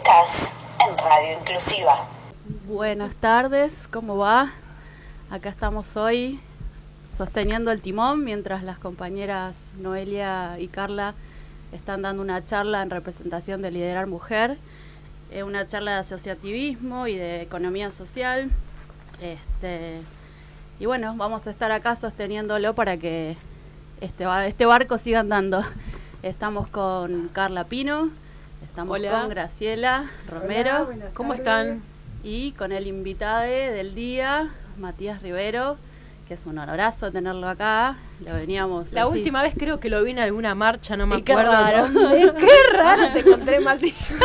Estás en Radio Inclusiva. Buenas tardes, ¿cómo va? Acá estamos hoy sosteniendo el timón mientras las compañeras Noelia y Carla están dando una charla en representación de Liderar Mujer, una charla de asociativismo y de economía social. Y bueno, vamos a estar acá sosteniéndolo para que este barco siga andando. Estamos con Carla Pino, estamos con Graciela Romero. Hola, ¿cómo están? Y con el invitado del día, Matías Rivero, que es un honorazo tenerlo acá. Lo veníamos La última vez creo que lo vi en alguna marcha, no me qué acuerdo. Raro. Qué raro, te encontré maldición.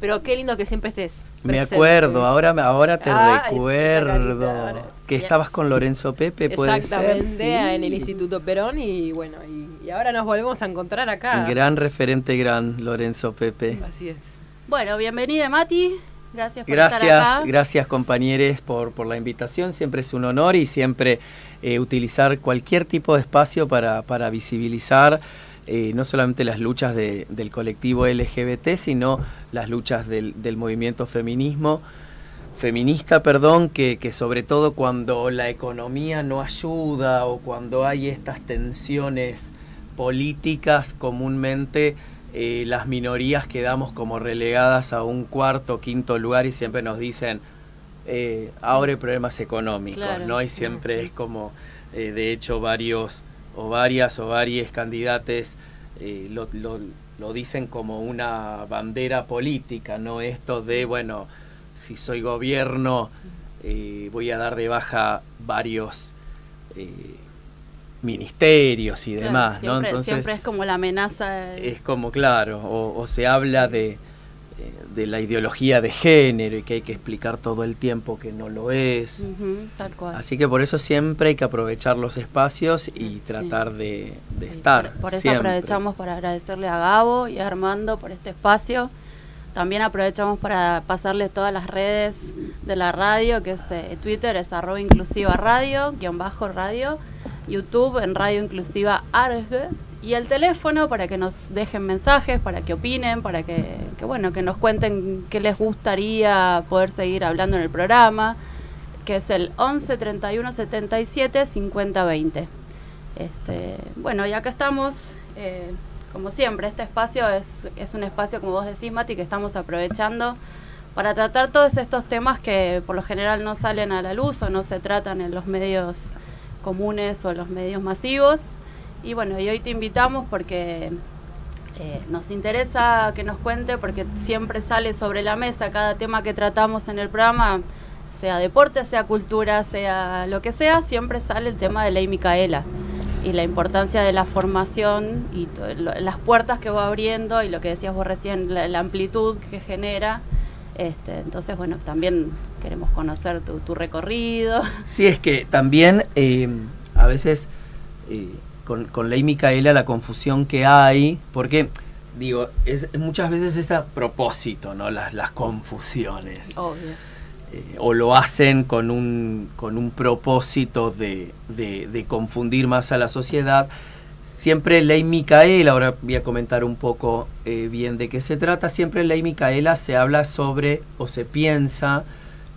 Pero qué lindo que siempre estés Me presente. acuerdo, ahora te recuerdo carita, que estabas con Lorenzo Pepe, puede ser. Exactamente, Sí. en el Instituto Perón y bueno, y ahora nos volvemos a encontrar acá. Gran referente, gran Lorenzo Pepe. Así es. Bueno, bienvenida Mati, gracias por estar acá. Gracias compañeros por la invitación, siempre es un honor y siempre utilizar cualquier tipo de espacio para visibilizar no solamente las luchas del colectivo LGBT, sino las luchas del movimiento feminista, que sobre todo cuando la economía no ayuda o cuando hay estas tensiones políticas, comúnmente las minorías quedamos como relegadas a un cuarto, quinto lugar y siempre nos dicen ahora hay problemas económicos, claro, ¿no? Y siempre es como, de hecho, varias candidates lo dicen como una bandera política, ¿no? Esto de, bueno, si soy gobierno, voy a dar de baja varios ministerios y demás, siempre, ¿no? Entonces, siempre es como la amenaza. Es como, claro, o se habla de la ideología de género y que hay que explicar todo el tiempo que no lo es. Tal cual. Así que por eso siempre hay que aprovechar los espacios y tratar de estar. Por eso siempre. aprovechamos para agradecerle a Gabo y a Armando por este espacio. También aprovechamos para pasarles todas las redes de la radio, que es Twitter es @inclusivaradio, _radio, YouTube en Radio Inclusiva ARG, y el teléfono para que nos dejen mensajes, para que opinen, para que nos cuenten qué les gustaría poder seguir hablando en el programa, que es el 11 31 77 50 20. Bueno, y acá estamos, como siempre, este espacio es un espacio, como vos decís, Mati, que estamos aprovechando para tratar todos estos temas que por lo general no salen a la luz o no se tratan en los medios comunes o los medios masivos. Y bueno, y hoy te invitamos porque nos interesa que nos cuente, porque siempre sale sobre la mesa cada tema que tratamos en el programa, sea deporte, sea cultura, sea lo que sea, siempre sale el tema de Ley Micaela y la importancia de la formación y las puertas que va abriendo y lo que decías vos recién, la amplitud que genera. Entonces, bueno, también queremos conocer tu recorrido. Sí, es que también a veces con Ley Micaela la confusión que hay, porque digo, muchas veces es a propósito, ¿no? Las confusiones. Obvio. O lo hacen con un propósito de confundir más a la sociedad. Siempre Ley Micaela, ahora voy a comentar un poco bien de qué se trata, siempre Ley Micaela se habla sobre, o se piensa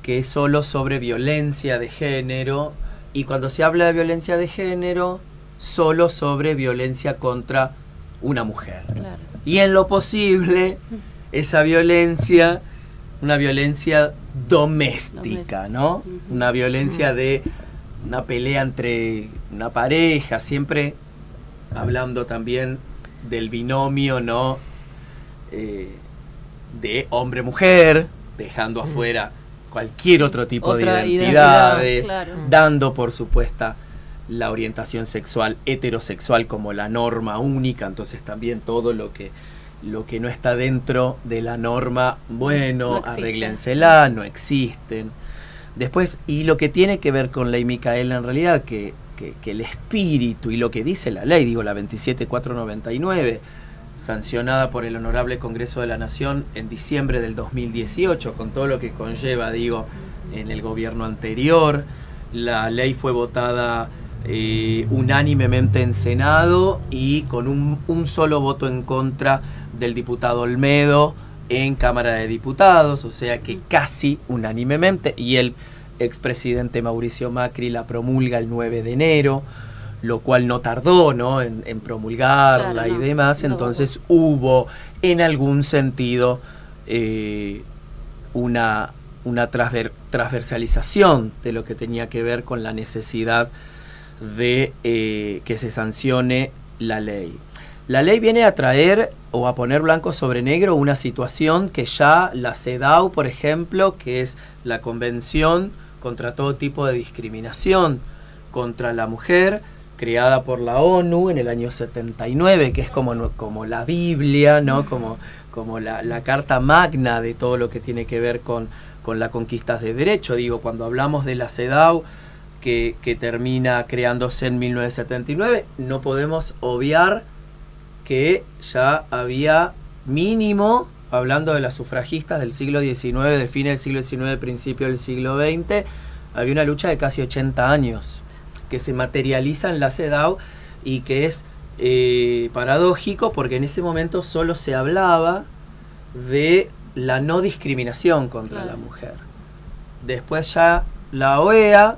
que es solo sobre violencia de género, y cuando se habla de violencia de género, solo sobre violencia contra una mujer. Claro. Y en lo posible, esa violencia, una violencia doméstica, ¿no? Una violencia de una pelea entre una pareja, siempre hablando también del binomio, ¿no? De hombre-mujer, dejando afuera cualquier otro tipo de identidades, claro. Dando por supuesta la orientación sexual heterosexual como la norma única, entonces también todo lo que no está dentro de la norma, bueno, no arréglensela, no existen. Después, y lo que tiene que ver con Ley Micaela en realidad, que el espíritu y lo que dice la ley, digo la 27499, sancionada por el Honorable Congreso de la Nación en diciembre del 2018, con todo lo que conlleva, digo, en el gobierno anterior. La ley fue votada unánimemente en Senado y con un solo voto en contra del diputado Olmedo en Cámara de Diputados, o sea que casi unánimemente, y el expresidente Mauricio Macri la promulga el 9 de enero, lo cual no tardó, ¿no?, en promulgarla, claro, y demás. Entonces hubo en algún sentido una transversalización de lo que tenía que ver con la necesidad de que se sancione la ley. La ley viene a traer o a poner blanco sobre negro una situación que ya la CEDAW, por ejemplo, que es la Convención contra todo tipo de discriminación contra la mujer, creada por la ONU en el año 79, que es como la Biblia, ¿no?, como la carta magna de todo lo que tiene que ver con la conquista de derecho. Digo, cuando hablamos de la CEDAW, que termina creándose en 1979, no podemos obviar que ya había mínimo, hablando de las sufragistas del siglo XIX, de fines del siglo XIX, principio del siglo XX, había una lucha de casi 80 años, que se materializa en la CEDAW y que es paradójico porque en ese momento solo se hablaba de la no discriminación contra la mujer. Después ya la OEA,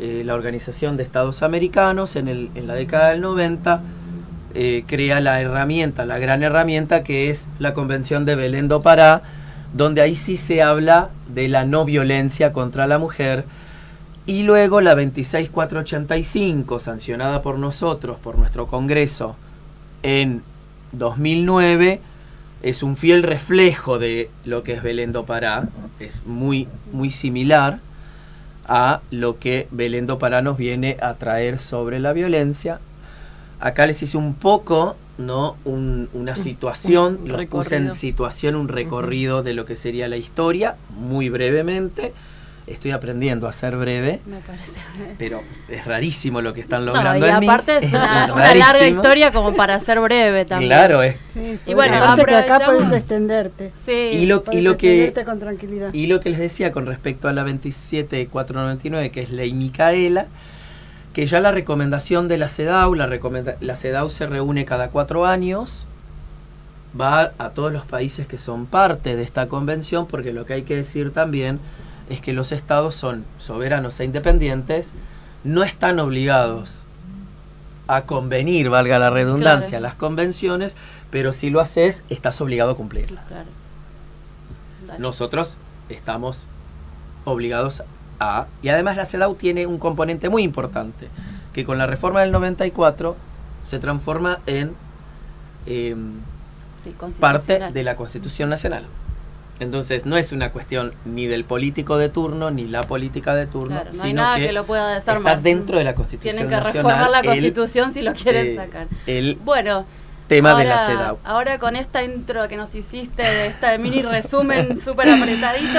la Organización de Estados Americanos, en la década del 90, crea la gran herramienta que es la Convención de Belén do Pará, donde ahí sí se habla de la no violencia contra la mujer, y luego la 26485, sancionada por nosotros, por nuestro Congreso, en 2009, es un fiel reflejo de lo que es Belén do Pará, es muy, muy similar a lo que Belén do Pará nos viene a traer sobre la violencia. Acá les hice un poco, ¿no?, una situación, los puse en situación, un recorrido de lo que sería la historia, muy brevemente. Estoy aprendiendo a ser breve, me parece, pero es rarísimo lo que están logrando y en mí. aparte es una larga historia como para ser breve también. Claro, es. Sí, y bueno, que acá puedes extenderte. Sí. Y lo que con tranquilidad. Y lo que les decía con respecto a la 27499, que es Ley Micaela, que ya la recomendación de la CEDAW, la CEDAW se reúne cada 4 años, va a todos los países que son parte de esta convención, porque lo que hay que decir también es que los estados son soberanos e independientes, no están obligados a convenir, valga la redundancia, las convenciones, pero si lo haces, estás obligado a cumplirla. Claro. Nosotros estamos obligados a... Y además la CEDAW tiene un componente muy importante, que con la reforma del 94 se transforma en parte de la Constitución Nacional. Entonces no es una cuestión ni del político de turno, ni la política de turno, claro, no sino hay nada que lo pueda desarmar. Está dentro de la Constitución Tienen que Nacional, reformar la Constitución si lo quieren sacar. Bueno, tema ahora, de la CEDAW. Ahora con esta intro que nos hiciste, de esta mini resumen súper apretadito,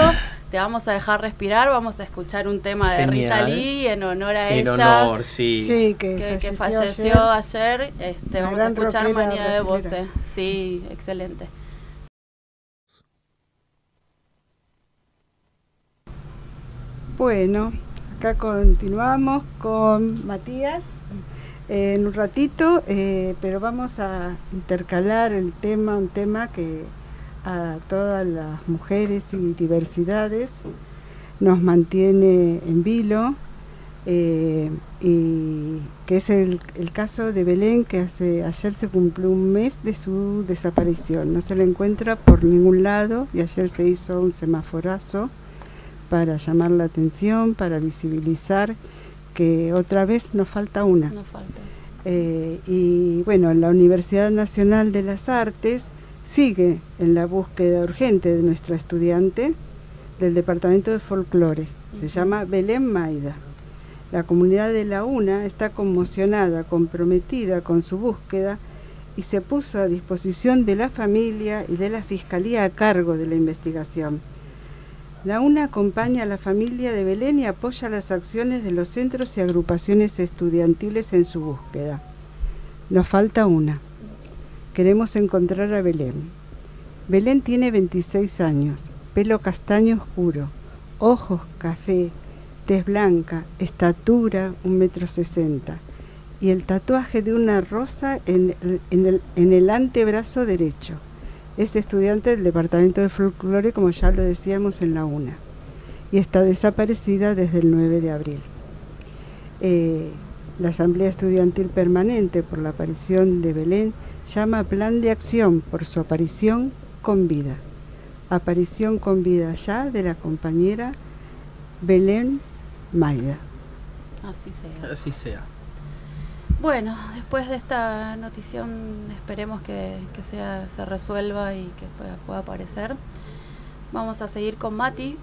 te vamos a dejar respirar, vamos a escuchar un tema de Rita Lee en honor a ella. En honor, sí. Sí, que falleció ayer. Vamos a escuchar Manía de Voces. Sí, excelente. Bueno, acá continuamos con Matías en un ratito, pero vamos a intercalar un tema que a todas las mujeres y diversidades nos mantiene en vilo, y que es el caso de Belén, que ayer se cumplió un mes de su desaparición. No se la encuentra por ningún lado y ayer se hizo un semaforazo para llamar la atención, para visibilizar que otra vez nos falta una. Nos falta. Y bueno, la Universidad Nacional de las Artes sigue en la búsqueda urgente de nuestra estudiante del Departamento de Folclore. Se llama Belén Maida. La comunidad de la UNA está conmocionada, comprometida con su búsqueda y se puso a disposición de la familia y de la Fiscalía a cargo de la investigación. La UNA acompaña a la familia de Belén y apoya las acciones de los centros y agrupaciones estudiantiles en su búsqueda. Nos falta una. Queremos encontrar a Belén. Belén tiene 26 años, pelo castaño oscuro, ojos café, tez blanca, estatura 1,60 m y el tatuaje de una rosa en el antebrazo derecho. es estudiante del Departamento de Folclore, como ya lo decíamos, en la UNA, y está desaparecida desde el 9 de abril. La Asamblea Estudiantil Permanente por la aparición de Belén llama Plan de Acción por su aparición con vida. Aparición con vida ya de la compañera Belén Maida. Así sea. Así sea. Bueno, después de esta notición esperemos que se resuelva y que pueda aparecer. Vamos a seguir con Mati,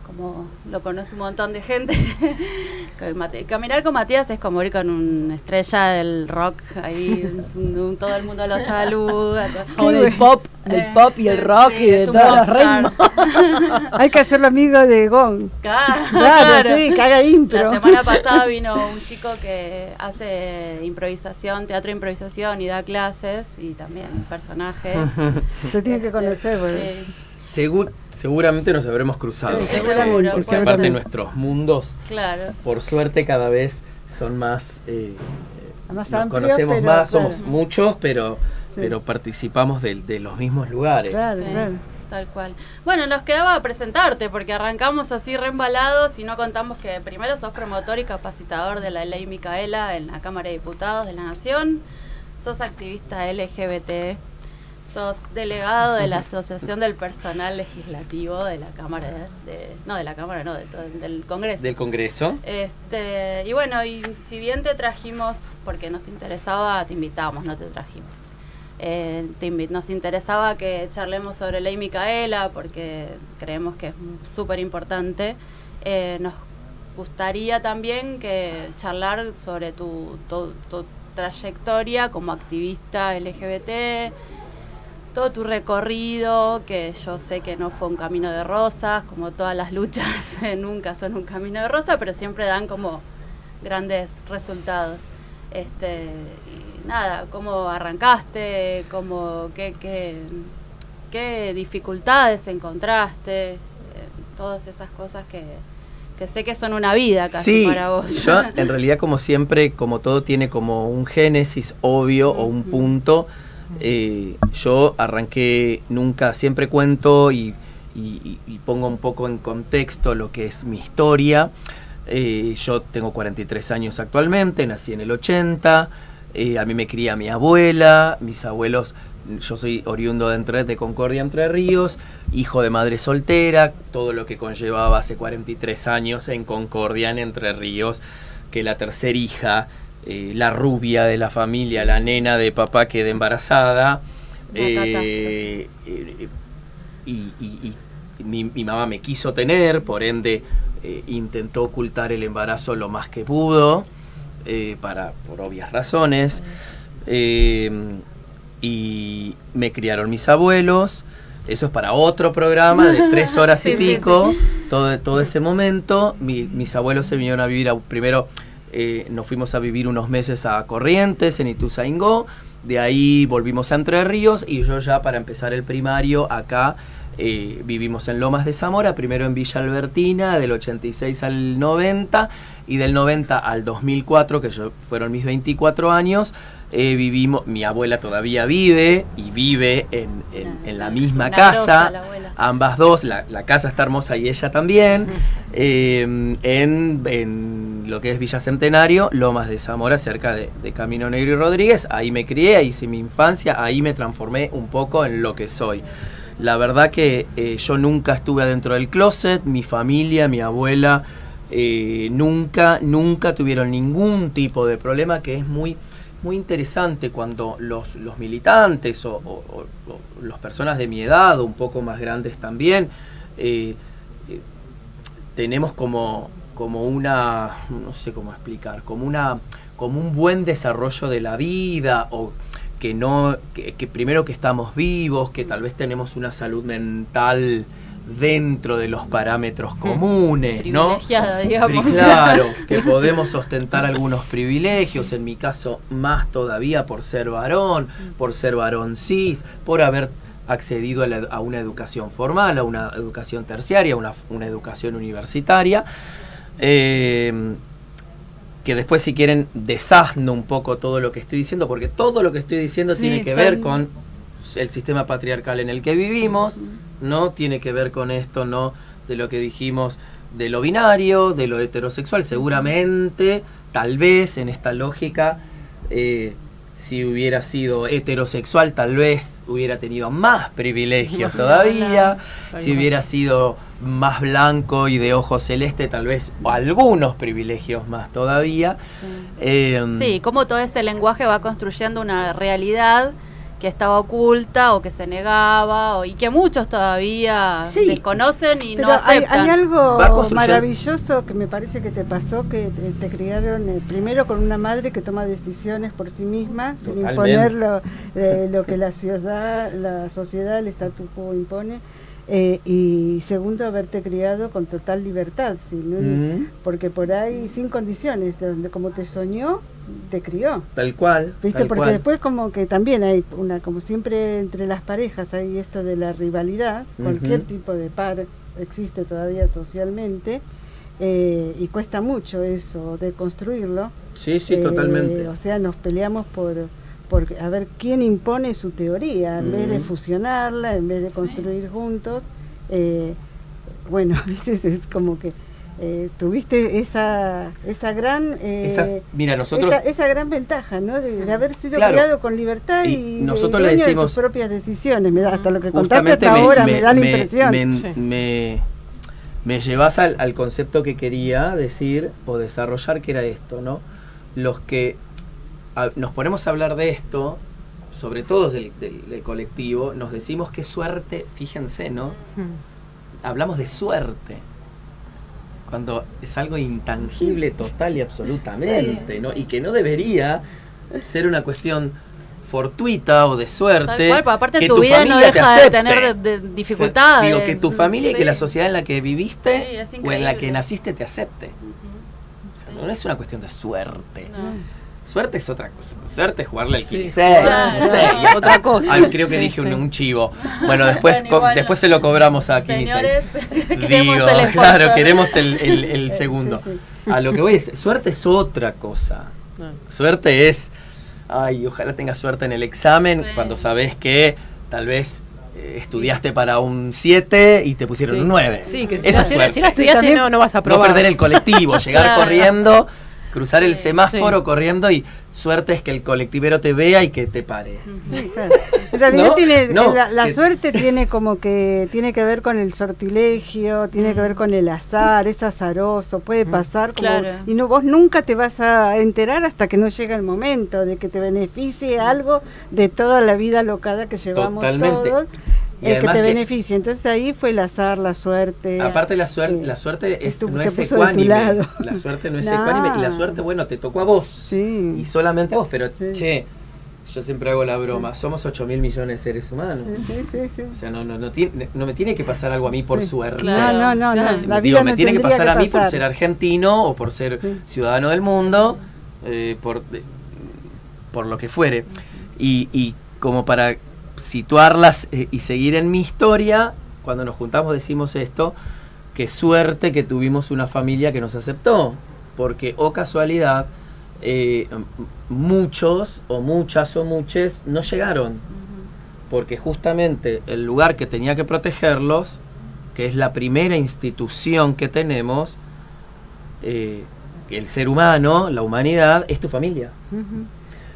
como lo conoce un montón de gente. Caminar con Matías es como ir con una estrella del rock, ahí todo el mundo lo saluda. O del pop y el rock sí, y de todos los ritmos. Hay que hacerlo amigo de Gon. Claro. Sí, que haga impro. La semana pasada vino un chico que hace improvisación, teatro de improvisación y da clases y también personaje. Se tiene que conocer, bueno. Sí. Seguramente nos habremos cruzado. Sí, seguramente, Porque seguramente. aparte nuestros mundos, Claro. por suerte, cada vez son más... Más nos amplio, conocemos pero, más, claro. somos muchos, pero Sí. participamos de los mismos lugares. Claro, Sí, claro. tal cual. Bueno, nos quedaba presentarte porque arrancamos así reembalados y no contamos que primero sos promotor y capacitador de la Ley Micaela en la Cámara de Diputados de la Nación, sos activista LGBT, sos delegado de la Asociación del Personal Legislativo de la Cámara del Congreso. Del Congreso. Y bueno, y si bien te trajimos porque nos interesaba, te invitamos, no te trajimos. Nos interesaba que charlemos sobre Ley Micaela porque creemos que es súper importante. Nos gustaría también que charlar sobre tu trayectoria como activista LGBT, todo tu recorrido, que yo sé que no fue un camino de rosas, como todas las luchas nunca son un camino de rosas, pero siempre dan como grandes resultados. Y nada, ¿cómo arrancaste? ¿Qué dificultades encontraste? Todas esas cosas que sé que son una vida casi para vos. Yo en realidad, como siempre, como todo tiene como un génesis obvio o un punto, yo arranqué, siempre cuento y pongo un poco en contexto lo que es mi historia. Yo tengo 43 años actualmente, nací en el 80, a mí me cría mi abuela, mis abuelos, yo soy oriundo de Concordia, Entre Ríos, hijo de madre soltera, todo lo que conllevaba hace 43 años en Concordia, en Entre Ríos, que la tercera hija, la rubia de la familia, la nena de papá queda embarazada, y mi mamá me quiso tener, por ende intentó ocultar el embarazo lo más que pudo, por obvias razones, y me criaron mis abuelos. Eso es para otro programa de 3 horas y pico. Todo ese momento mis abuelos se vinieron a vivir primero. Nos fuimos a vivir unos meses a Corrientes, en Ituzaingó, de ahí volvimos a Entre Ríos y yo ya para empezar el primario acá vivimos en Lomas de Zamora, primero en Villa Albertina, del 86 al 90 y del 90 al 2004, que fueron mis 24 años, vivimos, mi abuela todavía vive y vive en la misma casa, ambas dos, la casa está hermosa y ella también, en lo que es Villa Centenario, Lomas de Zamora, cerca de Camino Negro y Rodríguez. Ahí me crié, ahí hice mi infancia, ahí me transformé un poco en lo que soy. La verdad que yo nunca estuve adentro del closet, mi familia, mi abuela, nunca tuvieron ningún tipo de problema, que es muy interesante cuando los militantes o las personas de mi edad o un poco más grandes también tenemos como una, no sé cómo explicar, como un buen desarrollo de la vida, o que primero que estamos vivos, que tal vez tenemos una salud mental dentro de los parámetros comunes, ¿no? Privilegiada, digamos. Claro, que podemos ostentar algunos privilegios, en mi caso más todavía por ser varón cis, por haber accedido a una educación formal, a una educación terciaria, una educación universitaria, que después, si quieren, desasno un poco todo lo que estoy diciendo, porque todo lo que estoy diciendo tiene que ver con el sistema patriarcal en el que vivimos, ¿no? Tiene que ver con esto, ¿no? De lo que dijimos, de lo binario, de lo heterosexual. Seguramente, tal vez, en esta lógica, si hubiera sido heterosexual, tal vez hubiera tenido más privilegios todavía. Si hubiera sido más blanco y de ojos celeste, tal vez algunos privilegios más todavía. Sí, cómo todo ese lenguaje va construyendo una realidad que estaba oculta o que se negaba y que muchos todavía desconocen y pero no aceptan. hay algo maravilloso que me parece que te pasó, que te criaron primero con una madre que toma decisiones por sí misma, sin imponer lo que la sociedad, el statu quo impone. Y segundo, haberte criado con total libertad, ¿sí? ¿No? Porque por ahí sin condiciones, donde como te soñó, te crió. Tal cual. ¿Viste? Tal porque cual. después como que también hay como siempre entre las parejas hay esto de la rivalidad, cualquier tipo de par existe todavía socialmente, y cuesta mucho eso de construirlo. Sí, totalmente. O sea, nos peleamos por a ver quién impone su teoría, en vez de fusionarla, en vez de construir juntos. Bueno, a veces es como que tuviste esa gran mira, nosotros esa gran ventaja, ¿no? De haber sido criado con libertad y nosotros le decimos de tus propias decisiones. Hasta lo que contaste hasta ahora me da la impresión. Me llevas al concepto que quería decir o desarrollar, que era esto, ¿no? Los que nos ponemos a hablar de esto, sobre todo del colectivo, nos decimos qué suerte, fíjense, ¿no? Hablamos de suerte, cuando es algo intangible total y absolutamente, ¿no? Y que no debería ser una cuestión fortuita o de suerte. Tal cual, pero aparte que tu vida no deja de tener dificultades. O sea, digo, que tu familia y que la sociedad en la que viviste o en la que increíble. naciste te acepte. O sea, no es una cuestión de suerte. No. Suerte es otra cosa. Suerte es jugarle al 15. Claro. No sé, y Otra cosa. Creo que dije un chivo. Bueno, después después se lo cobramos a 15. Señores, Digo, claro, queremos el segundo. Sí. A lo que voy es, suerte es otra cosa. Suerte es, ojalá tengas suerte en el examen cuando sabes que tal vez estudiaste para un 7 y te pusieron un 9. Sí, que Esa es suerte. si no estudiaste no vas a No probar. perder el colectivo, llegar Claro. corriendo, cruzar el semáforo corriendo, y suerte es que el colectivero te vea y que te pare. Sí, claro. En realidad ¿No? la suerte tiene como que tiene que ver con el sortilegio, tiene que ver con el azar, es azaroso, puede pasar como, Claro. y vos nunca te vas a enterar hasta que no llega el momento de que te beneficie algo de toda la vida locada que llevamos Totalmente. todos. Y El que además te que- beneficie. Entonces ahí fue el azar, la suerte. Aparte la suerte no se es puso de tu ecuánime. lado. La suerte no es No. ecuánime, y la suerte, bueno, te tocó a vos. Sí. Y solamente a vos, pero Sí. che, yo siempre hago la broma, somos 8.000 millones de seres humanos. Sí. O sea, no me tiene que pasar algo a mí por Sí. suerte. Claro. No. Claro. La Digo, vida me no tiene que tendría pasar a mí por pasar. ser argentino o por ser Sí. ciudadano del mundo, por lo que fuere. Y como para situarlas y seguir en mi historia, cuando nos juntamos decimos esto, que suerte que tuvimos una familia que nos aceptó, porque casualidad, muchos o muchas o muches no llegaron, porque justamente el lugar que tenía que protegerlos, que es la primera institución que tenemos, el ser humano, la humanidad, es tu familia.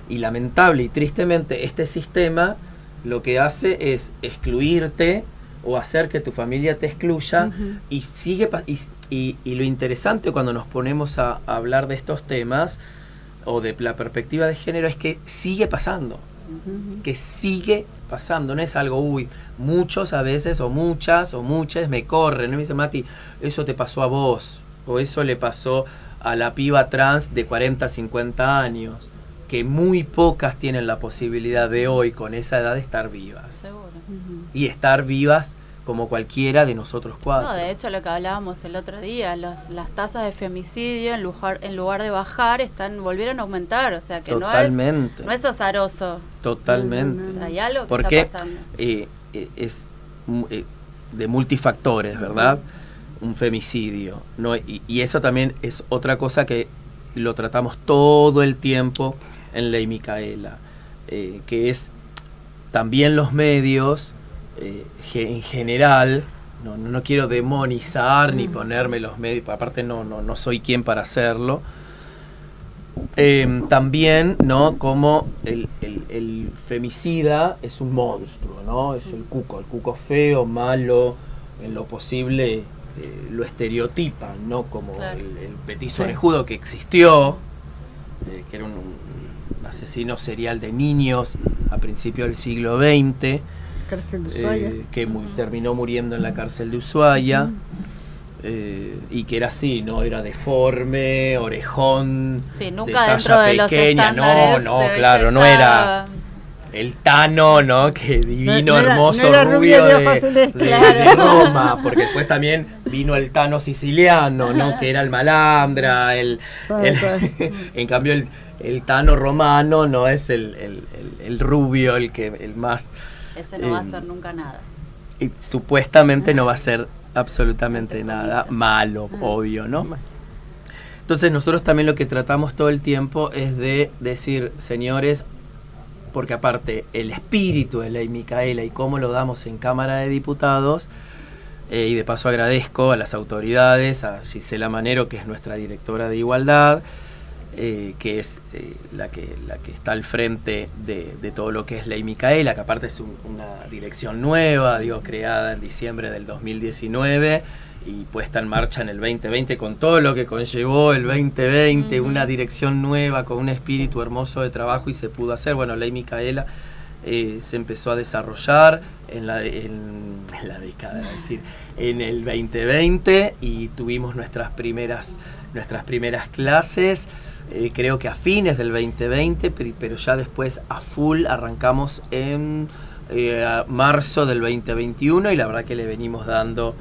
Y lamentable y tristemente este sistema lo que hace es excluirte o hacer que tu familia te excluya. Y sigue y lo interesante cuando nos ponemos a hablar de estos temas o de la perspectiva de género es que sigue pasando. Que sigue pasando, no es algo, muchos a veces o muchas me corren, ¿no? Me dice, Mati, eso te pasó a vos, o eso le pasó a la piba trans de 40, 50 años, que muy pocas tienen la posibilidad de hoy, con esa edad, de estar vivas. Seguro. Y estar vivas como cualquiera de nosotros cuatro. No, de hecho lo que hablábamos el otro día, las tasas de femicidio en lugar de bajar volvieron a aumentar, o sea que Totalmente. no es azaroso. Totalmente. O sea, hay algo que Porque está pasando. es de multifactores, ¿verdad? Un femicidio, ¿no? Y eso también es otra cosa que lo tratamos todo el tiempo en Ley Micaela, que es también los medios, en general, no quiero demonizar ni ponerme los medios, aparte no soy quien para hacerlo. También, ¿no? Como el femicida es un monstruo, ¿no? Es el cuco feo, malo, en lo posible lo estereotipan, ¿no? Como Claro. el petiso orejudo que existió, que era un asesino serial de niños a principios del siglo XX, Cárcel de Ushuaia. que terminó muriendo en la cárcel de Ushuaia. Y que era así, ¿no? Era deforme, orejón, Sí, de nunca talla dentro de los pequeña, estándares no, de claro, no belleza. era el Tano, ¿no? Que divino, No era- hermoso, no era rubio rubio de ojos celestes. de Roma, porque después también vino el Tano siciliano, ¿no? Que era el malandra, en cambio el Tano romano no es el rubio, el más... Ese no va a hacer nunca nada. Y supuestamente no va a ser absolutamente Entre nada comillas. malo, obvio, ¿no? Entonces nosotros también lo que tratamos todo el tiempo es de decir, señores, porque aparte el espíritu de Ley Micaela y cómo lo damos en Cámara de Diputados, y de paso agradezco a las autoridades, a Gisela Manero, que es nuestra directora de Igualdad, que es la que está al frente de todo lo que es Ley Micaela, que aparte es una dirección nueva, digo, creada en diciembre del 2019 y puesta en marcha en el 2020 con todo lo que conllevó el 2020, una dirección nueva con un espíritu hermoso de trabajo y se pudo hacer. Bueno, Ley Micaela se empezó a desarrollar en la década, es decir, en el 2020 y tuvimos nuestras primeras clases. Creo que a fines del 2020, pero ya después a full arrancamos en marzo del 2021 y la verdad que le venimos dando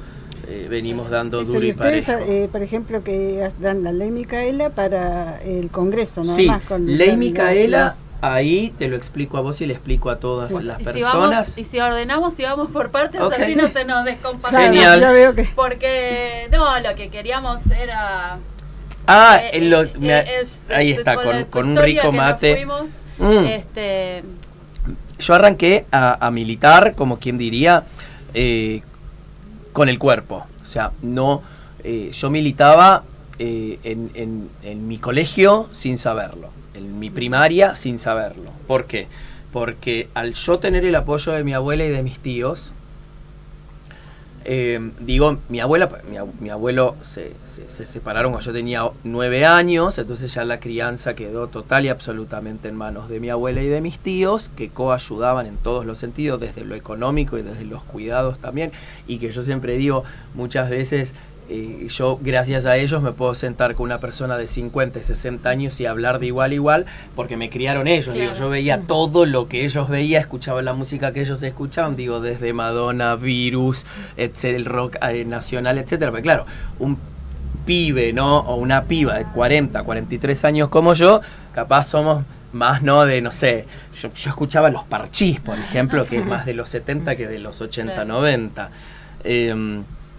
Eso, duro y y ustedes, parejo. por ejemplo, que dan la Ley Micaela para el Congreso, nada Sí, más. Con Ley Micaela, ahí te lo explico a vos y le explico a todas las Y personas. si ordenamos, si vamos por partes, Ok. así no se nos descompagina. Claro, Genial. ya veo que... Porque, no, lo que queríamos era... Ahí está, la con un historia rico que nos mate. fuimos, Yo arranqué a militar, como quien diría, con el cuerpo. O sea, no, yo militaba en mi colegio sin saberlo, en mi primaria sin saberlo. ¿Por qué? Porque al yo tener el apoyo de mi abuela y de mis tíos, mi abuelo se separaron cuando yo tenía 9 años, entonces ya la crianza quedó total y absolutamente en manos de mi abuela y de mis tíos, que coayudaban en todos los sentidos, desde lo económico y desde los cuidados también, y que yo siempre digo, muchas veces yo gracias a ellos me puedo sentar con una persona de 50 y 60 años y hablar de igual a igual, porque me criaron ellos. Claro. Digo, yo veía todo lo que ellos veían, escuchaba la música que ellos escuchaban, digo, desde Madonna, Virus, el rock nacional, etcétera. Pero claro, un pibe, ¿no? O una piba de 40, 43 años como yo, capaz somos más, ¿no? De, no sé, yo escuchaba Los Parchís, por ejemplo, que es más de los 70 que de los 80, Sí. 90.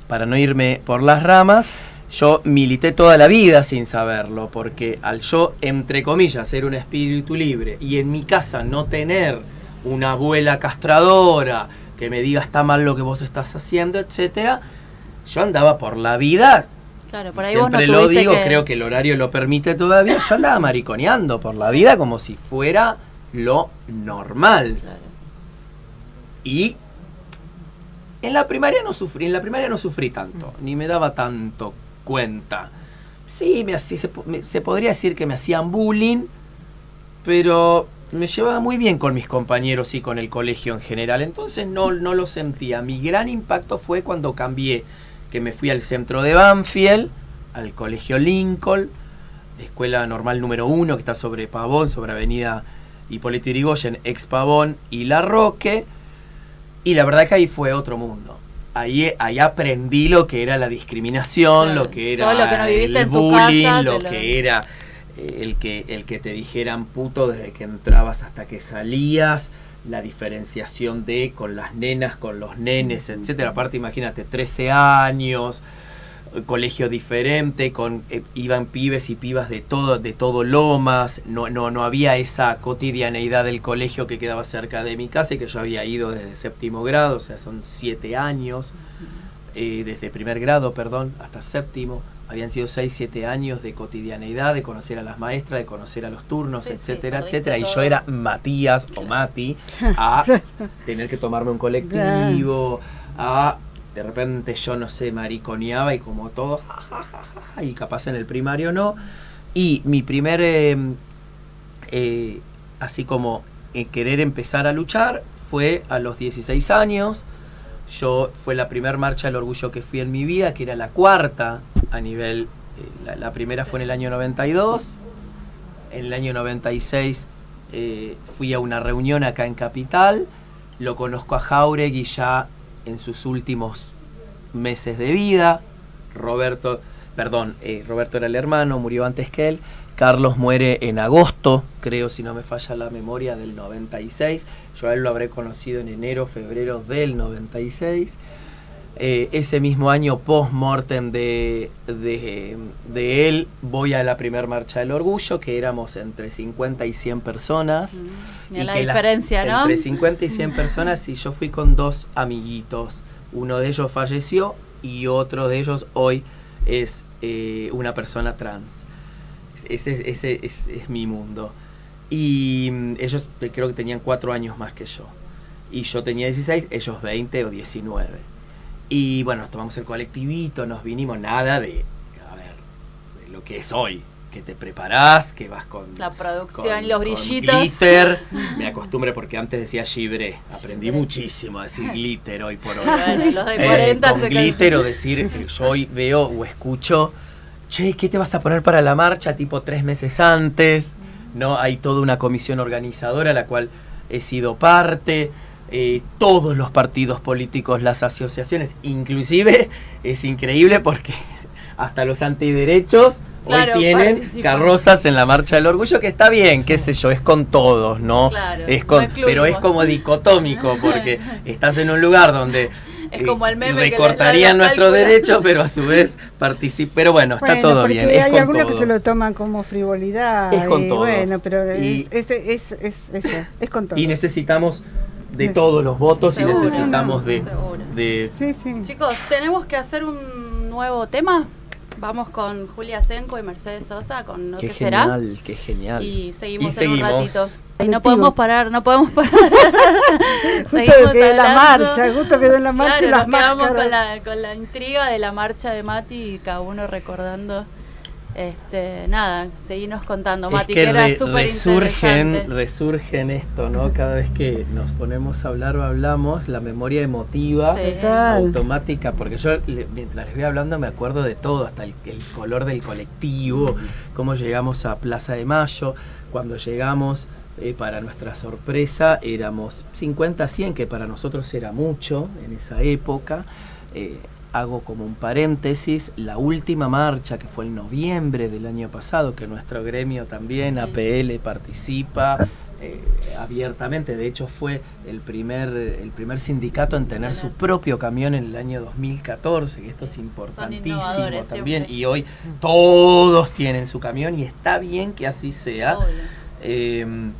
Para no irme por las ramas, yo milité toda la vida sin saberlo, porque al yo, entre comillas, ser un espíritu libre y en mi casa no tener una abuela castradora que me diga está mal lo que vos estás haciendo, etcétera, yo andaba por la vida, Claro, por ahí vos no siempre lo tuviste digo, que... creo que el horario lo permite todavía, yo andaba mariconeando por la vida como si fuera lo normal. Claro. Y en la primaria no sufrí tanto, ni me daba tanto cuenta. Sí, se podría decir que me hacían bullying, pero me llevaba muy bien con mis compañeros y con el colegio en general, entonces no lo sentía. Mi gran impacto fue cuando cambié, que me fui al centro de Banfield, al colegio Lincoln, escuela normal número 1, que está sobre Pavón, sobre avenida Hipólito Yrigoyen, ex Pavón y La Roque. Y la verdad que ahí fue otro mundo. Ahí aprendí lo que era la discriminación, Claro, lo que era todo lo que no viviste el en tu bullying, casa, lo que era el que te dijeran puto desde que entrabas hasta que salías, la diferenciación de con las nenas, con los nenes, etcétera. Aparte, imagínate, 13 años, colegio diferente, iban pibes y pibas de todo Lomas, no había esa cotidianeidad del colegio que quedaba cerca de mi casa y que yo había ido desde 7º grado, o sea, son 7 años, desde primer grado, perdón, hasta 7º, habían sido 6, 7 años de cotidianeidad, de conocer a las maestras, de conocer a los turnos, Sí, etcétera, sí, etcétera, y todo. yo era Matías o Mati a tener que tomarme un colectivo, a de repente yo no sé, mariconeaba y como todos, y capaz en el primario no. Y mi primer, así como querer empezar a luchar, fue a los 16 años. Fue la primera marcha del orgullo que fui en mi vida, que era la 4ª a nivel, la primera fue en el año 92, en el año 96 fui a una reunión acá en Capital, lo conozco a Jáuregui ya en sus últimos meses de vida. Roberto era el hermano, murió antes que él. Carlos muere en agosto, creo, si no me falla la memoria, del 96. Yo a él lo habré conocido en enero, febrero del 96. Ese mismo año, post-mortem de él, voy a la primera marcha del orgullo, que éramos entre 50 y 100 personas. Mira la diferencia, ¿no? Entre 50 y 100 personas, y yo fui con 2 amiguitos. Uno de ellos falleció y otro de ellos hoy es una persona trans. Ese es mi mundo. Y ellos creo que tenían 4 años más que yo. Y yo tenía 16, ellos 20 o 19. Y bueno, nos tomamos el colectivito, nos vinimos, nada de lo que es hoy. Que te preparás, que vas con la producción, los brillitos. Con glitter. Me acostumbré porque antes decía gibré. Aprendí muchísimo a decir glitter hoy por hoy. Bueno, los de 40 con glitter o decir, yo hoy veo o escucho, che, ¿qué te vas a poner para la marcha? Tipo 3 meses antes, ¿no? Hay toda una comisión organizadora a la cual he sido parte. Todos los partidos políticos, las asociaciones, inclusive es increíble porque hasta los antiderechos claro, hoy tienen participan. Carrozas en la Marcha del Orgullo, que está bien, qué sé yo, es con todos, ¿no? Claro, Pero es como dicotómico, porque estás en un lugar donde es como el meme recortarían nuestros derechos, pero a su vez participan. Pero bueno, está todo porque bien. Es hay con algunos todos. que se lo toman como frivolidad. Es con todos. Bueno, pero Y- es con todos. Y necesitamos de todos los votos Seguro, y necesitamos seguro. de Sí, sí. Chicos, tenemos que hacer un nuevo tema. Vamos con Julia Senco y Mercedes Sosa con ¿No qué que será? genial, qué genial. Y seguimos Y en un seguimos. ratito. Y no podemos parar, no podemos parar. Justo quedó en la marcha, justo quedó en la marcha Claro, y las nos quedamos máscaras. con la intriga de la marcha de Mati y cada uno recordando. Nada, seguinos contando, Mati, que era súper interesante. resurgen esto, ¿no? Cada vez que nos ponemos a hablar o hablamos, la memoria emotiva, Sí. Total. automática, porque yo mientras les voy hablando me acuerdo de todo, hasta el color del colectivo, cómo llegamos a Plaza de Mayo, cuando llegamos, para nuestra sorpresa, éramos 50, 100, que para nosotros era mucho en esa época. Hago como un paréntesis, la última marcha que fue en noviembre del año pasado, que nuestro gremio también, Sí. APL, participa abiertamente, de hecho fue el primer sindicato en tener su propio camión en el año 2014, que esto es importantísimo innovadores también, siempre. y hoy todos tienen su camión y está bien que así sea. Obvio.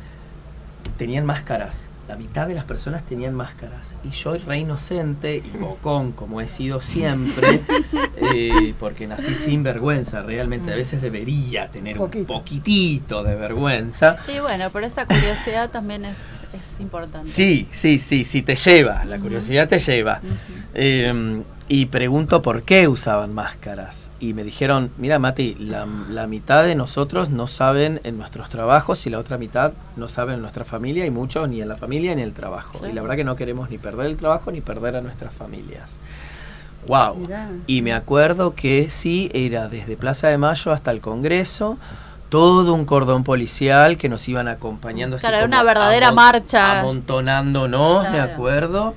Tenían máscaras. La mitad de las personas tenían máscaras. Y yo, re inocente y bocón, como he sido siempre, porque nací sin vergüenza, realmente. A veces debería tener un poquitito de vergüenza. Y bueno, pero esa curiosidad también es importante. Sí, te lleva. La curiosidad te lleva. Y pregunto por qué usaban máscaras. Y me dijeron, mira Mati, la mitad de nosotros no saben en nuestros trabajos y la otra mitad no saben en nuestra familia, y muchos ni en la familia ni en el trabajo. Sí. Y la verdad que no queremos ni perder el trabajo ni perder a nuestras familias. Wow. Mirá. Y me acuerdo que sí, era desde Plaza de Mayo hasta el Congreso, todo un cordón policial que nos iban acompañando. Claro, así era como una verdadera marcha. Amontonándonos, Claro. me acuerdo.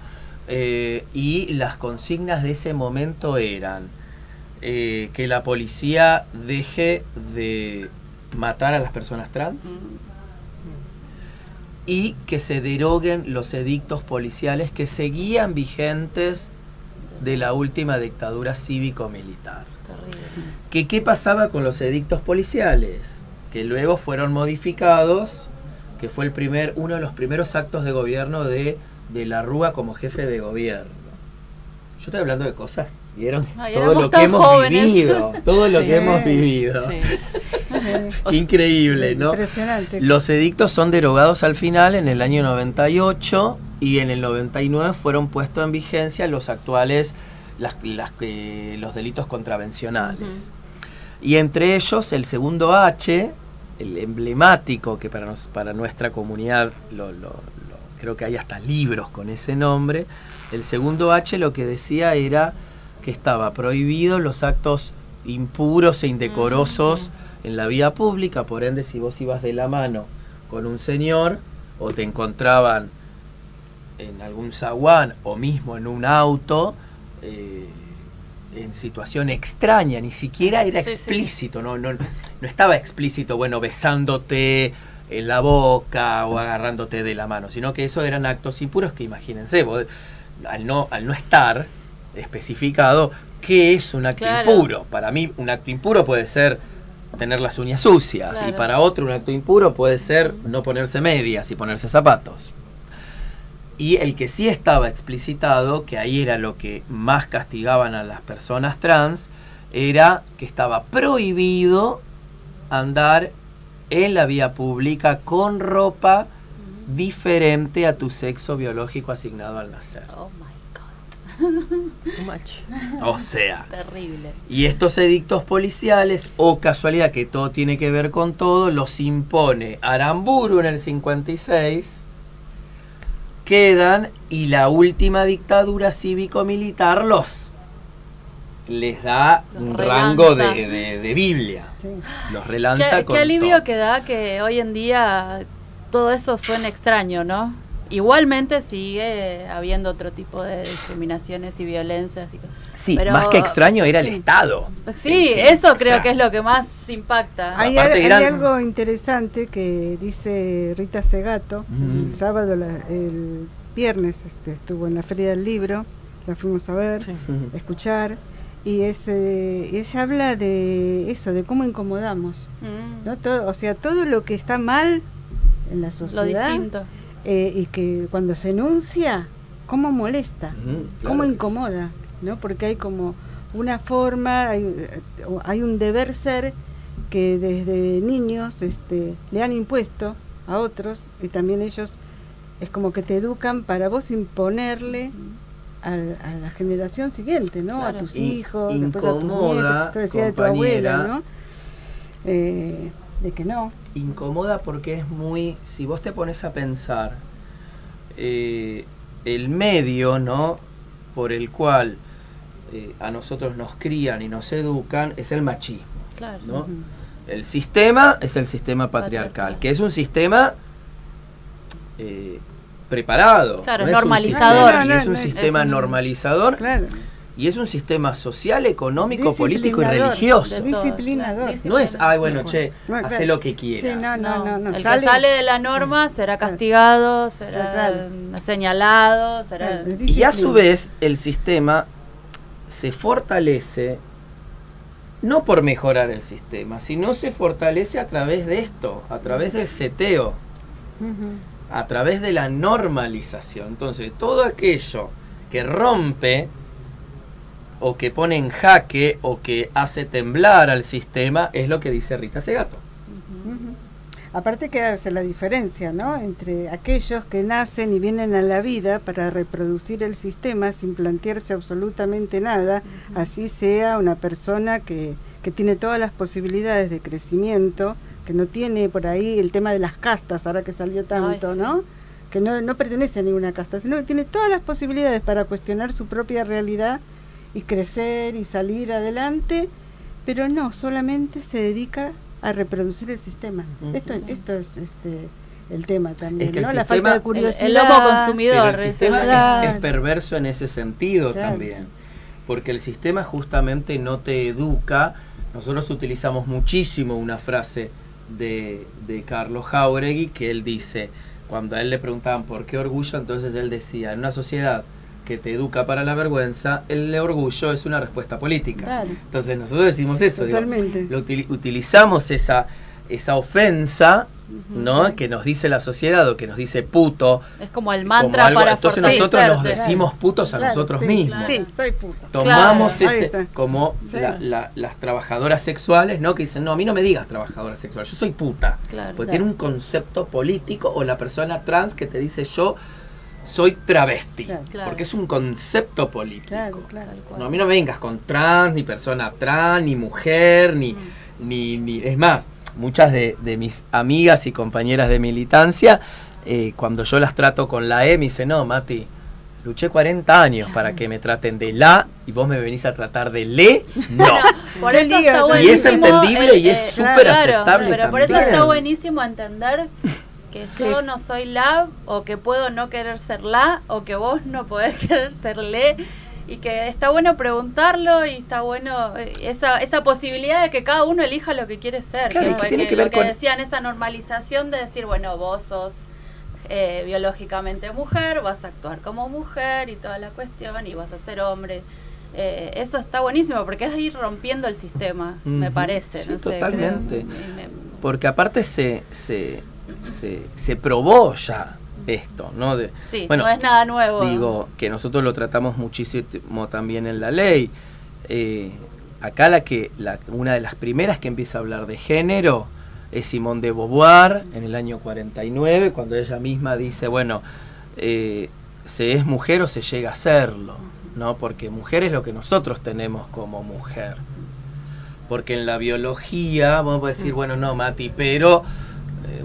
Y las consignas de ese momento eran que la policía deje de matar a las personas trans y que se deroguen los edictos policiales que seguían vigentes de la última dictadura cívico-militar. Terrible. ¿Qué pasaba con los edictos policiales? Que luego fueron modificados, que fue uno de los primeros actos de gobierno de la Rúa como jefe de gobierno. Yo estoy hablando de cosas, ¿vieron? Ay, todo éramos lo que tan hemos jóvenes. vivido, todo lo Sí. que hemos vivido. Sí. Increíble, ¿no? Impresionante. Los edictos son derogados al final en el año 98 y en el 99 fueron puestos en vigencia los actuales, los delitos contravencionales. Y entre ellos el segundo H, el emblemático, que para nuestra comunidad creo que hay hasta libros con ese nombre. El segundo H lo que decía era que estaba prohibido los actos impuros e indecorosos en la vía pública. Por ende, si vos ibas de la mano con un señor o te encontraban en algún zaguán o mismo en un auto en situación extraña, ni siquiera era explícito, no estaba explícito, bueno, besándote en la boca o agarrándote de la mano, sino que eso eran actos impuros que, imagínense, vos, al no estar especificado qué es un acto impuro. Para mí un acto impuro puede ser tener las uñas sucias, y para otro un acto impuro puede ser no ponerse medias y ponerse zapatos. Y el que sí estaba explicitado, que ahí era lo que más castigaban a las personas trans, era que estaba prohibido andar en la vía pública con ropa diferente a tu sexo biológico asignado al nacer. Oh my God. Too much. O sea, Terrible. y estos edictos policiales, o casualidad que todo tiene que ver con todo, los impone Aramburu en el 56, quedan, y la última dictadura cívico-militar les da un rango de Biblia. Sí. Los relanza con Qué alivio todo. que da que hoy en día todo eso suene extraño, ¿no? Igualmente sigue habiendo otro tipo de discriminaciones y violencias. Sí, pero, más que extraño era el Estado. Sí, eso creo que es lo que más impacta. Hay Aparte eran- algo interesante que dice Rita Segato. El sábado, el viernes estuvo en la Feria del Libro, la fuimos a ver, escuchar, y ella habla de eso, de cómo incomodamos, ¿no? O sea, todo lo que está mal en la Lo sociedad, distinto. y que cuando se enuncia, cómo molesta, cómo que sí. incomoda, ¿no? Porque hay como una forma, hay un deber ser que desde niños le han impuesto a otros, y también ellos es como que te educan para vos imponerle a la generación siguiente, ¿no? Claro. A tus hijos, después a tus Incomoda, nietos, tú decías de tu compañera, abuela, ¿no? De que no. Incomoda porque es muy, si vos te pones a pensar, el medio, ¿no?, por el cual a nosotros nos crían y nos educan es el machismo, Claro. ¿no? El sistema es el sistema patriarcal, que es un sistema preparado. Claro, no es un normalizador. sistema- y es un No, no, sistema es un- normalizador, Claro. y es un sistema social, económico, político y Disciplinador, religioso. Disciplinador. Claro, No es, ay, bueno, Bueno. che, No, hace claro. lo que quieras. Sí, no. El que sale de la norma será castigado, será señalado, será... Claro. Y a su vez, el sistema se fortalece, no por mejorar el sistema, sino se fortalece a través de esto, a través del seteo, a través de la normalización. Entonces, todo aquello que rompe, o que pone en jaque, o que hace temblar al sistema, es lo que dice Rita Segato. Aparte que hace la diferencia, ¿no?, entre aquellos que nacen y vienen a la vida para reproducir el sistema sin plantearse absolutamente nada, así sea una persona que tiene todas las posibilidades de crecimiento, que no tiene por ahí el tema de las castas, ahora que salió tanto, Ay, sí. ¿no?, que no pertenece a ninguna casta, sino que tiene todas las posibilidades para cuestionar su propia realidad y crecer y salir adelante, pero no, solamente se dedica a reproducir el sistema. Esto es el tema también, Es que el ¿no? La sistema- falta de curiosidad. El lobo consumidor. Pero el sistema Claro. es perverso en ese sentido Claro. también, porque el sistema justamente no te educa. Nosotros utilizamos muchísimo una frase de Carlos Jáuregui, que él dice, cuando a él le preguntaban por qué orgullo, entonces él decía, en una sociedad que te educa para la vergüenza, el orgullo es una respuesta política. Claro. Entonces nosotros decimos eso, Totalmente. utilizamos esa ofensa, ¿no? Que nos dice la sociedad o que nos dice puto. Es como el mantra algo, para entonces fortalecerte. nosotros nos decimos putos a Claro, nosotros sí, mismos. Sí, soy puta. Tomamos Claro, ahí ese está. como Sí. las trabajadoras sexuales, ¿no? Que dicen, no, a mí no me digas trabajadora sexual, yo soy puta. Claro, Porque claro. tiene un concepto político, o la persona trans que te dice yo soy travesti. Claro. Claro. Porque es un concepto político. Claro, claro. Tal cual. No, a mí no me vengas con trans, ni persona trans, ni mujer, ni es más, muchas de mis amigas y compañeras de militancia, cuando yo las trato con la E, me dicen, no, Mati, luché 40 años para que me traten de la, y vos me venís a tratar de le, no. Por eso está Y buenísimo. Y es entendible y es súper aceptable pero por eso también. está buenísimo entender que yo no soy la, o que puedo no querer ser la, o que vos no podés querer ser le, y que está bueno preguntarlo, y está bueno esa posibilidad de que cada uno elija lo que quiere ser. Claro, y que tiene que lo ver que con- decían, esa normalización de decir, bueno, vos sos biológicamente mujer, vas a actuar como mujer y toda la cuestión, y vas a ser hombre. Eso está buenísimo porque es ir rompiendo el sistema, me Ujú. parece. Sí, no sé, totalmente. creo. Porque aparte se probó ya esto, ¿no? Sí, bueno, no es nada nuevo. digo que nosotros lo tratamos muchísimo también en la ley. Acá una de las primeras que empieza a hablar de género es Simone de Beauvoir en el año 49, cuando ella misma dice, bueno, se es mujer o se llega a serlo, ¿no? Porque mujer es lo que nosotros tenemos como mujer. Porque en la biología, vamos a decir, bueno, no, Mati, pero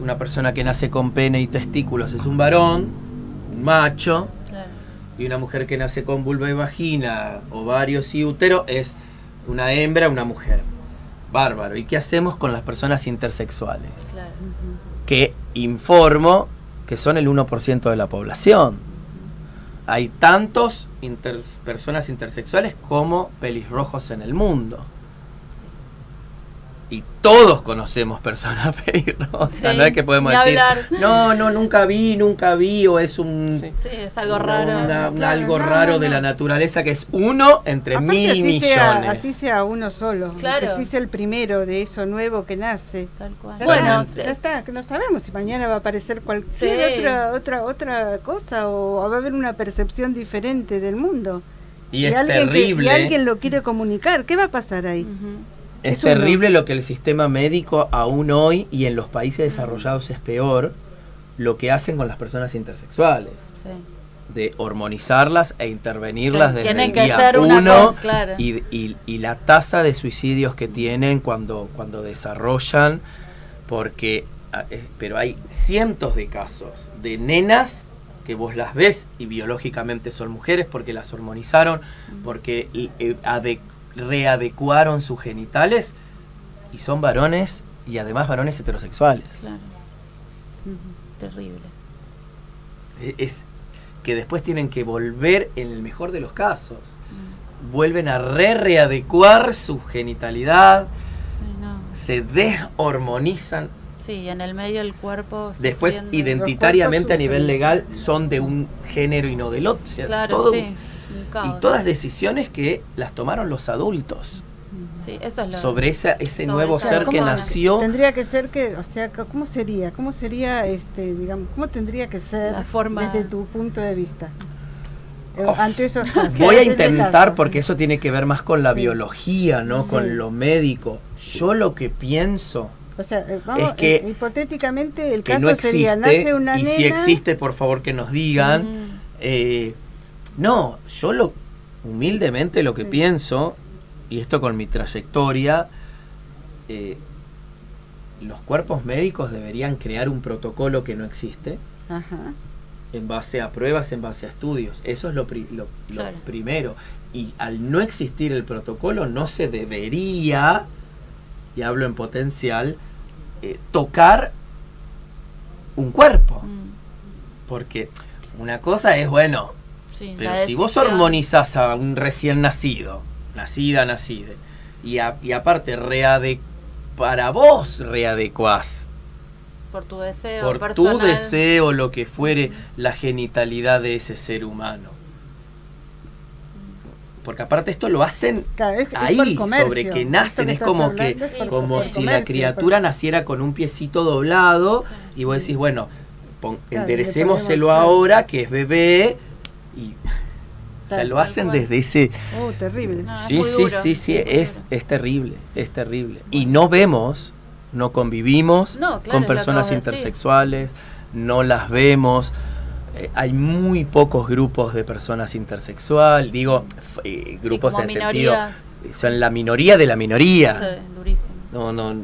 una persona que nace con pene y testículos es un varón, un macho, Claro. y una mujer que nace con vulva y vagina, ovarios y útero es una hembra, una mujer. Bárbaro. ¿Y qué hacemos con las personas intersexuales? Claro. Que informo que son el 1% de la población. Hay tantos personas intersexuales como pelirrojos en el mundo. Y todos conocemos personas pelirrojas. Sí, No es que podemos ni decir, hablar. no, nunca vi, o es un... Sí. Sí, es algo raro. Claro, algo no, raro no. de la naturaleza, que es uno entre Aparte, mil así millones. así sea uno solo. Claro. Que así sea el primero de eso nuevo que nace. Tal cual. Ya Bueno, está, ya está, que no sabemos si mañana va a aparecer cualquier Sí. otra cosa, o va a haber una percepción diferente del mundo. Y es alguien terrible. y alguien lo quiere comunicar. ¿Qué va a pasar ahí? ujú. Es Es uno. terrible lo que el sistema médico aún hoy, y en los países desarrollados es peor, lo que hacen con las personas intersexuales. Sí. De hormonizarlas e intervenirlas Sí, desde tienen el que día ser una uno, cosa, claro. y la tasa de suicidios que tienen cuando desarrollan, porque pero hay cientos de casos de nenas que vos las ves y biológicamente son mujeres porque las hormonizaron, porque readecuaron sus genitales, y son varones, y además varones heterosexuales. Claro. Terrible. Es que después tienen que volver, en el mejor de los casos, vuelven a readecuar su genitalidad, Sí, no. se deshormonizan, Sí, en el medio del cuerpo. después sufriendo. identitariamente a sufren. nivel legal son de un género y no del otro. O sea, Claro, todo- sí. Un caos. y todas decisiones que las tomaron los adultos Sí, eso es lo. sobre ese sobre nuevo esa ser que persona. nació. Tendría que ser que, o sea, ¿cómo sería? ¿Cómo sería, digamos, cómo tendría que ser La forma- desde tu punto de vista? Oh, Ante esos casos. Voy a Ante ese intentar, caso. porque eso tiene que ver más con la Sí. biología, no Sí. con lo médico. Yo lo que pienso O sea, vamos, es que- hipotéticamente el que caso no existe, sería, nace una y nena. si existe, por favor que nos digan. Mm, No, yo humildemente lo que Sí. pienso, y esto con mi trayectoria, los cuerpos médicos deberían crear un protocolo que no existe, Ajá. en base a pruebas, en base a estudios. Eso es lo Claro. primero. Y al no existir el protocolo, no se debería, y hablo en potencial, tocar un cuerpo. Porque una cosa es, bueno, sí, pero la si vos decisión. hormonizás a un recién nacido, nacida, y aparte para vos readecuás Por tu deseo. por personal. tu deseo, lo que fuere, la genitalidad de ese ser humano. porque aparte esto lo hacen Claro, es por ahí, comercio. sobre que Esto nacen, que es estás como hablando que es por- como por si comercio, la criatura naciera con un piecito doblado Sí. y vos decís, bueno, Claro, enderecémoselo le ponemos, ahora, que es bebé, y o sea, Tal lo hacen cual. desde ese... Oh, terrible. No, es Sí, muy sí, duro, sí, sí, muy es terrible, es terrible. Y no vemos, no convivimos No, claro, es con lo que personas vos decís. intersexuales, no las vemos. Hay muy pocos grupos de personas intersexual, digo, grupos como en el sentido, minorías. son la minoría de la minoría. Sí, durísimo. No,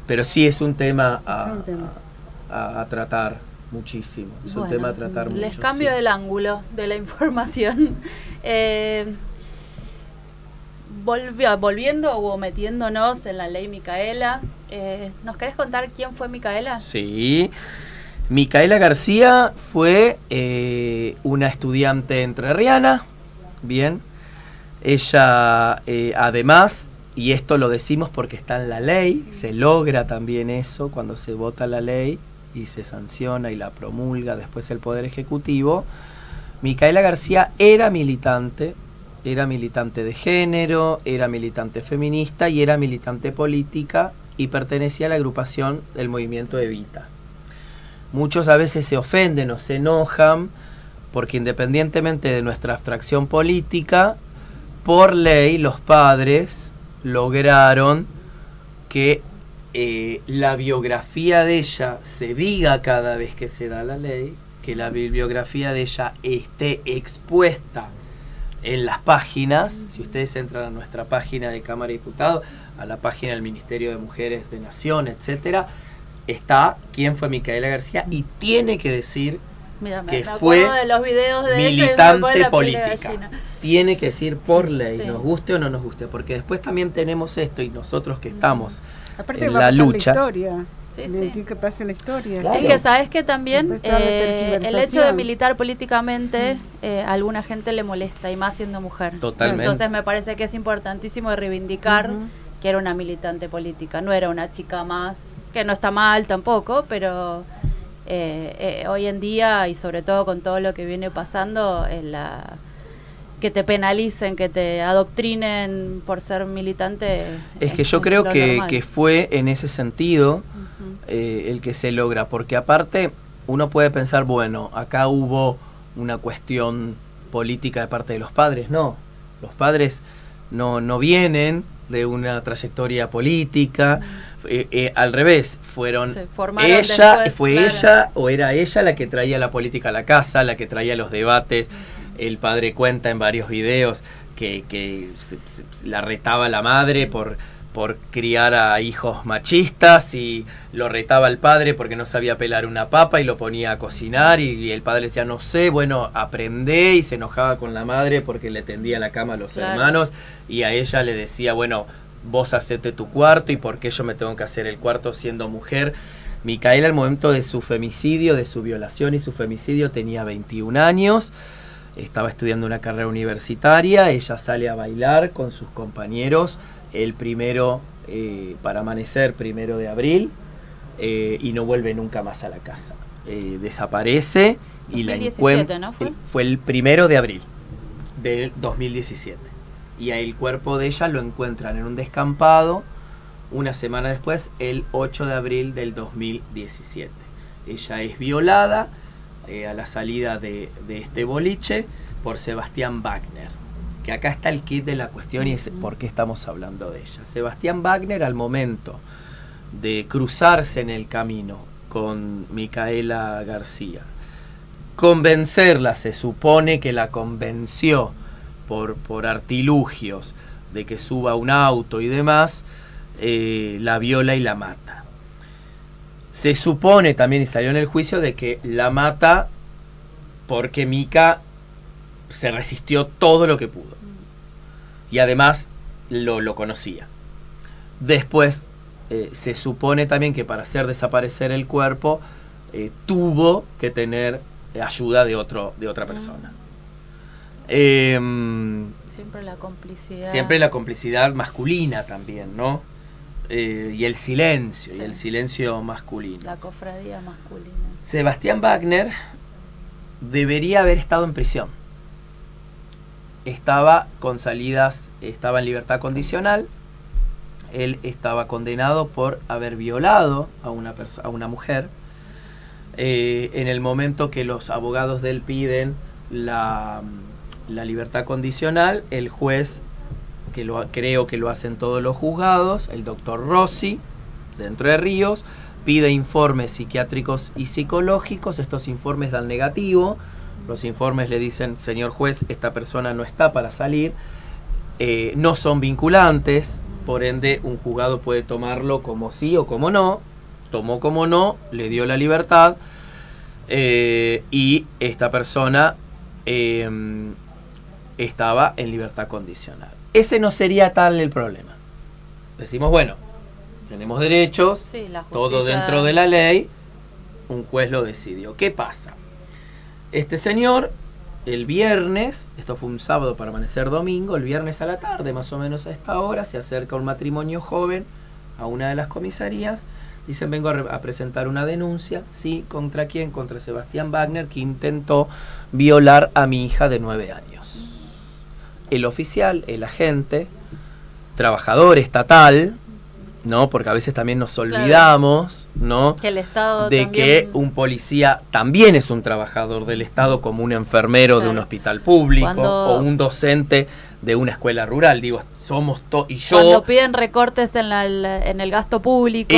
pero sí es un tema Es un tema. a tratar muchísimo. Es un Bueno, tema a tratar mucho. les cambio sí. el ángulo de la información. Volviendo o metiéndonos en la ley Micaela, ¿nos querés contar quién fue Micaela? Sí. Micaela García fue una estudiante entrerriana, bien. Ella, además, y esto lo decimos porque está en la ley, se logra también eso cuando se vota la ley y se sanciona y la promulga después el Poder Ejecutivo. Micaela García era militante de género, era militante feminista y era militante política y pertenecía a la agrupación del movimiento Evita. Muchos a veces se ofenden o se enojan porque independientemente de nuestra abstracción política, por ley los padres lograron que la biografía de ella se diga cada vez que se da la ley, que la bibliografía de ella esté expuesta en las páginas. Si ustedes entran a nuestra página de Cámara de Diputados, a la página del Ministerio de Mujeres de Nación, etcétera, está quién fue Micaela García y tiene que decir Mira, que me fue acuerdo de los videos de ella y me pone militante la piel de política. gallina. Tiene que decir por ley, Sí. nos guste o no nos guste, porque después también tenemos esto y nosotros que estamos Aparte en va a la pasar lucha. la historia. Sí, De sí. que pase la historia. Claro. Es que sabes que también Después darle el hecho de tergiversación. militar políticamente a alguna gente le molesta, y más siendo mujer. Totalmente. Entonces me parece que es importantísimo reivindicar Ujú. que era una militante política, no era una chica más, que no está mal tampoco, pero hoy en día y sobre todo con todo lo que viene pasando, que te penalicen, que te adoctrinen por ser militante. Es que yo creo lo que normal. fue en ese sentido Ujú. el que se logra, porque aparte uno puede pensar, bueno, acá hubo una cuestión política de parte de los padres. No, los padres no vienen de una trayectoria política, al revés, fueron Se formaron ella, después, fue claro. ella o era ella la que traía la política a la casa, la que traía los debates. El padre cuenta en varios videos que la retaba la madre por criar a hijos machistas y lo retaba al padre porque no sabía pelar una papa y lo ponía a cocinar y el padre decía, no sé, bueno, aprendé, y se enojaba con la madre porque le tendía la cama a los Claro. hermanos y a ella le decía, bueno, vos hacete tu cuarto y por qué yo me tengo que hacer el cuarto siendo mujer. Micaela al momento de su femicidio, de su violación y su femicidio tenía 21 años. Estaba estudiando una carrera universitaria, ella sale a bailar con sus compañeros el primero, para amanecer, 1 de abril, y no vuelve nunca más a la casa. Desaparece y la 2017, encuentra. ¿no fue? Fue el 1 de abril del 2017. Y ahí el cuerpo de ella lo encuentran en un descampado una semana después, el 8 de abril del 2017. Ella es violada a la salida de este boliche por Sebastián Wagner, que acá está el kit de la cuestión y es por qué estamos hablando de ella. Sebastián Wagner, al momento de cruzarse en el camino con Micaela García, convencerla, se supone que la convenció por artilugios de que suba a un auto y demás, la viola y la mata. Se supone también, y salió en el juicio, de que la mata porque Mica se resistió todo lo que pudo. Y además lo conocía. Después se supone también que para hacer desaparecer el cuerpo tuvo que tener ayuda de otra persona. Siempre la complicidad. Siempre la complicidad masculina también, ¿no? Y el silencio, Sí. y el silencio masculino. La cofradía masculina. Sebastián Wagner debería haber estado en prisión. estaba con salidas, estaba en libertad condicional. Él estaba condenado por haber violado a una mujer. En el momento que los abogados de él piden la libertad condicional, el juez, creo que lo hacen todos los juzgados, el doctor Rossi, de Entre Ríos, pide informes psiquiátricos y psicológicos. Estos informes dan negativo. Los informes le dicen, señor juez, esta persona no está para salir. No son vinculantes, por ende un juzgado puede tomarlo como sí o como no. Tomó como no, le dio la libertad, y esta persona estaba en libertad condicional. Ese no sería tal el problema. Decimos, bueno, tenemos derechos, Sí, la todo justicia- dentro de la ley, un juez lo decidió. ¿Qué pasa? Este señor, el viernes, esto fue un sábado para amanecer domingo, el viernes a la tarde, más o menos a esta hora, se acerca un matrimonio joven a una de las comisarías. Dicen, vengo a presentar una denuncia. Sí, ¿contra quién? Contra Sebastián Wagner, que intentó violar a mi hija de 9 años. El oficial, el agente, trabajador estatal, ¿no? Porque a veces también nos olvidamos, ¿no? Que el Estado De también... que un policía también es un trabajador del Estado, como un enfermero de un Claro. hospital público, Cuando- o un docente de una escuela rural. Digo, somos y yo... Cuando piden recortes en el gasto público,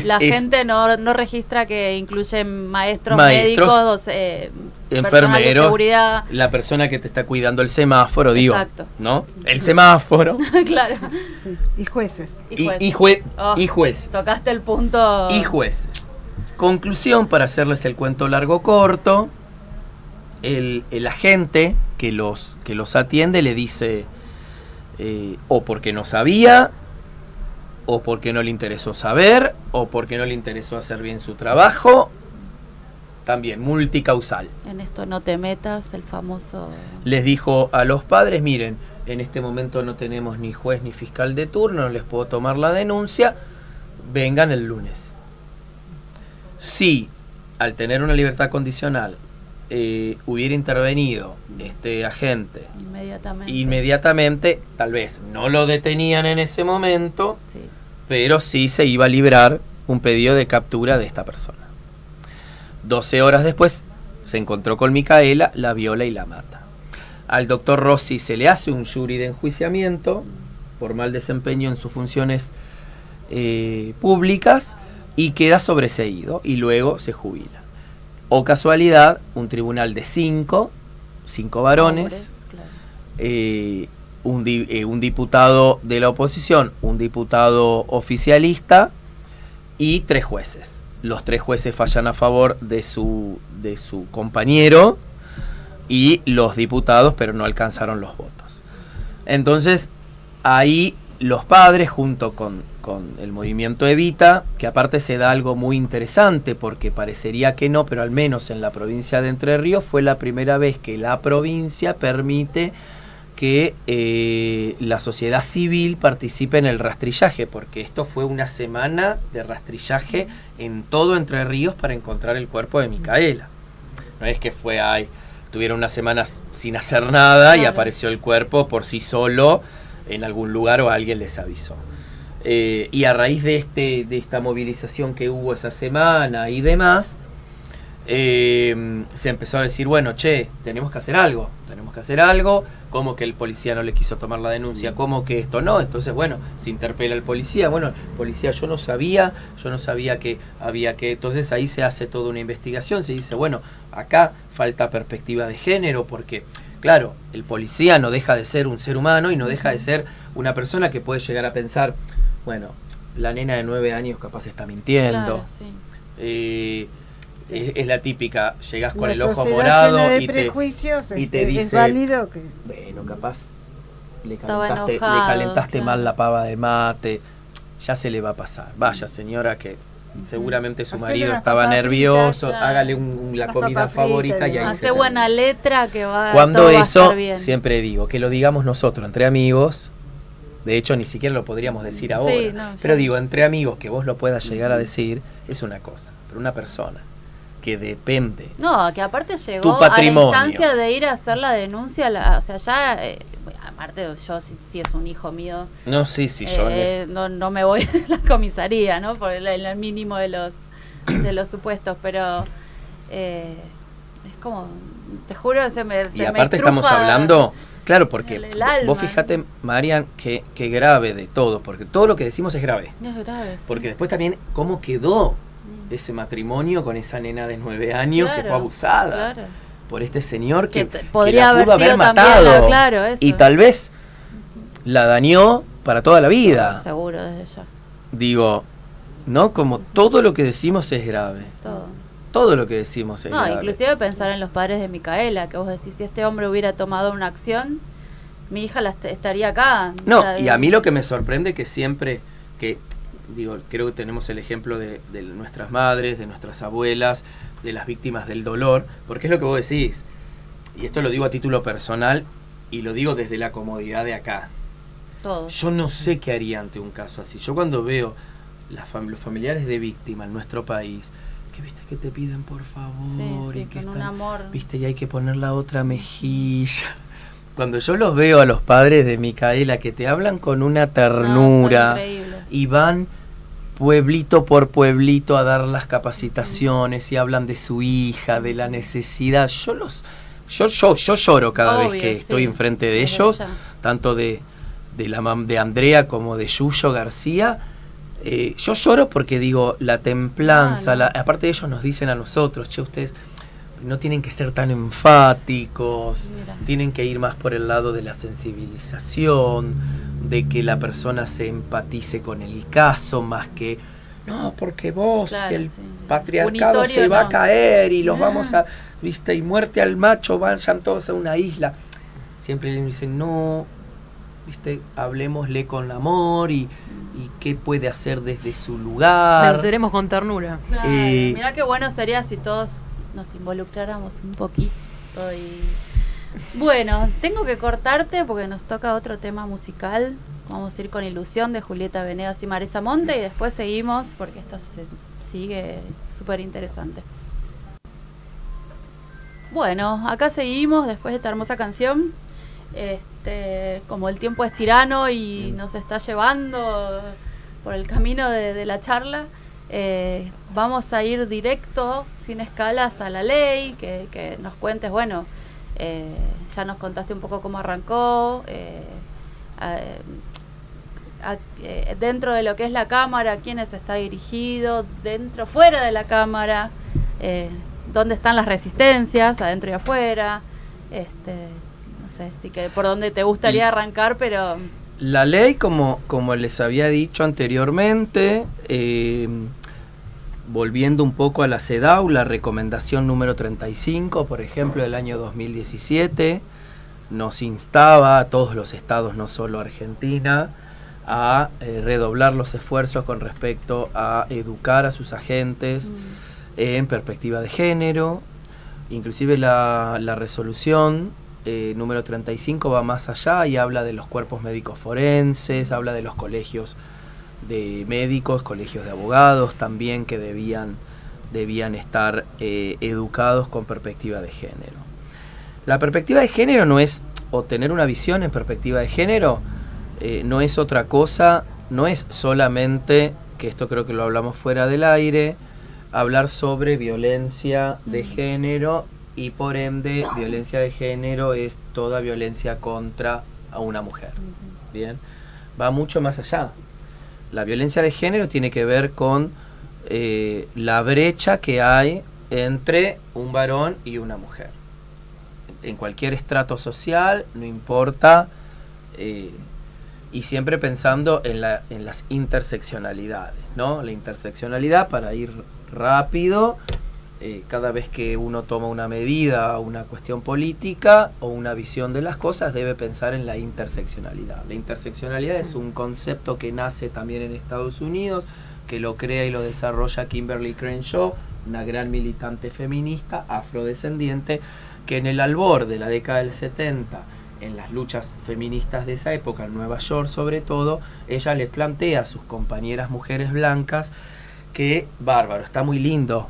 la gente no registra que incluyen maestros, médicos, personal de enfermeros, seguridad. la persona que te está cuidando el semáforo, digo, Exacto. ¿no? El semáforo Claro. Sí. Y jueces. Oh, y jueces. Tocaste el punto. Y jueces. Conclusión, para hacerles el cuento largo corto, el agente que los atiende le dice, o porque no sabía, o porque no le interesó saber, o porque no le interesó hacer bien su trabajo, también multicausal. En esto no te metas, el famoso... Les dijo a los padres, miren, en este momento no tenemos ni juez ni fiscal de turno, no les puedo tomar la denuncia, vengan el lunes. Si al tener una libertad condicional hubiera intervenido este agente inmediatamente, tal vez no lo detenían en ese momento, Sí. pero sí se iba a librar un pedido de captura de esta persona. 12 horas después se encontró con Micaela, la viola y la mata. Al doctor Rossi se le hace un jury de enjuiciamiento por mal desempeño en sus funciones públicas y queda sobreseído y luego se jubila. O casualidad, un tribunal de 5 varones, Hombres, claro. un diputado de la oposición, un diputado oficialista y 3 jueces. Los 3 jueces fallan a favor de su compañero y los diputados, pero no alcanzaron los votos. Entonces, ahí los padres, junto con el movimiento Evita, que aparte se da algo muy interesante, porque parecería que no, pero al menos en la provincia de Entre Ríos fue la primera vez que la provincia permite que la sociedad civil participe en el rastrillaje, porque esto fue una semana de rastrillaje en todo Entre Ríos para encontrar el cuerpo de Micaela. No es que tuvieron unas semanas sin hacer nada y Claro. apareció el cuerpo por sí solo en algún lugar o alguien les avisó. Y a raíz de esta movilización que hubo esa semana y demás, se empezó a decir, bueno, tenemos que hacer algo, como que el policía no le quiso tomar la denuncia, como que esto no, entonces bueno, se interpela al policía, bueno, policía, yo no sabía que había que, entonces ahí se hace toda una investigación, se dice, bueno, acá falta perspectiva de género, porque claro, el policía no deja de ser un ser humano y no deja de ser una persona que puede llegar a pensar, bueno, la nena de 9 años capaz está mintiendo. Claro, sí. Es la típica, llegás con Una el ojo sociedad morado llena de y prejuicios, te es dice, válido que... bueno, capaz le Estaba calentaste enojado, claro. mal la pava de mate, ya se le va a pasar. Vaya señora que seguramente su Hacele marido unas estaba papas nervioso, fritas, hágale la unas comida papas favorita fritas y ahí y se Hace termina. buena letra que va Cuando todo va a eso, estar bien. siempre digo, que lo digamos nosotros, entre amigos, de hecho ni siquiera lo podríamos decir ahora, Sí, no, pero ya. digo, entre amigos, que vos lo puedas llegar a decir, es una cosa, pero una persona que depende. No, que aparte Tu llegó a la patrimonio. instancia de ir a hacer la denuncia, o sea, ya aparte yo si es un hijo mío, No, sí, yo no me voy a la comisaría, ¿no? Por el mínimo de los supuestos, pero es como, te juro, y aparte estamos hablando, claro, porque el alma, vos fíjate, Marian, que grave de todo, porque todo lo que decimos es grave. Es grave, sí. Porque después también cómo quedó ese matrimonio con esa nena de 9 años que fue abusada por este señor que podría la pudo haber sido matado también, claro, eso. Y tal vez la dañó para toda la vida. Seguro, desde ya. Digo, ¿no? Como todo lo que decimos es grave. Todo lo que decimos es grave. Inclusive pensar en los padres de Micaela, que vos decís, si este hombre hubiera tomado una acción, mi hija estaría acá. No, y a mí lo que me sorprende que siempre, digo, creo que tenemos el ejemplo de nuestras madres, de nuestras abuelas, de las víctimas del dolor, porque es lo que vos decís, y esto lo digo a título personal, y lo digo desde la comodidad de acá. Yo no sé qué haría ante un caso así. Yo cuando veo los familiares de víctimas en nuestro país, que viste que te piden por favor, sí, y que con están, un amor, viste, y hay que poner la otra mejilla. Cuando yo los veo a los padres de Micaela que te hablan con una ternura y van pueblito por pueblito a dar las capacitaciones y hablan de su hija, de la necesidad, yo lloro cada vez que estoy enfrente de ellos, tanto de Andrea como de Yuyo García. Yo lloro porque digo, la templanza, aparte de ellos nos dicen a nosotros, che, ustedes no tienen que ser tan enfáticos, tienen que ir más por el lado de la sensibilización, de que la persona se empatice con el caso, más que, no, porque vos, que el patriarcado se va a caer y los vamos a, viste, y muerte al macho, vayan todos a una isla. Siempre le dicen, no, viste, hablemosle con amor y qué puede hacer desde su lugar. Venceremos con ternura. Claro, mirá qué bueno sería si todos nos involucráramos un poquito. Bueno, tengo que cortarte porque nos toca otro tema musical. Vamos a ir con Ilusión de Julieta Venegas y Marisa Monte y después seguimos porque esta sigue súper interesante. Bueno, acá seguimos después de esta hermosa canción. Como el tiempo es tirano y nos está llevando por el camino de la charla, vamos a ir directo, sin escalas, a la ley, que nos cuentes, bueno, ya nos contaste un poco cómo arrancó, dentro de lo que es la Cámara, a quiénes está dirigido, dentro, fuera de la Cámara, dónde están las resistencias, adentro y afuera, no sé, así que por dónde te gustaría arrancar, pero... La ley, como les había dicho anteriormente, volviendo un poco a la CEDAW, la recomendación número 35, por ejemplo, del año 2017, nos instaba a todos los estados, no solo Argentina, a redoblar los esfuerzos con respecto a educar a sus agentes en perspectiva de género. Inclusive la resolución número 35 va más allá y habla de los cuerpos médicos forenses, habla de los colegios de médicos, colegios de abogados también que debían estar educados con perspectiva de género. La perspectiva de género no es, o tener una visión en perspectiva de género, no es otra cosa, no es solamente, que esto creo que lo hablamos fuera del aire, hablar sobre violencia de género y por ende violencia de género es toda violencia contra a una mujer. Bien, va mucho más allá. La violencia de género tiene que ver con la brecha que hay entre un varón y una mujer. En cualquier estrato social, no importa, y siempre pensando en las interseccionalidades, ¿no? La interseccionalidad, para ir rápido, cada vez que uno toma una medida, una cuestión política o una visión de las cosas, debe pensar en la interseccionalidad. La interseccionalidad es un concepto que nace también en Estados Unidos, que lo crea y lo desarrolla Kimberly Crenshaw, una gran militante feminista afrodescendiente, que en el albor de la década del 70, en las luchas feministas de esa época, en Nueva York sobre todo, ella les plantea a sus compañeras mujeres blancas que, bárbaro, está muy lindo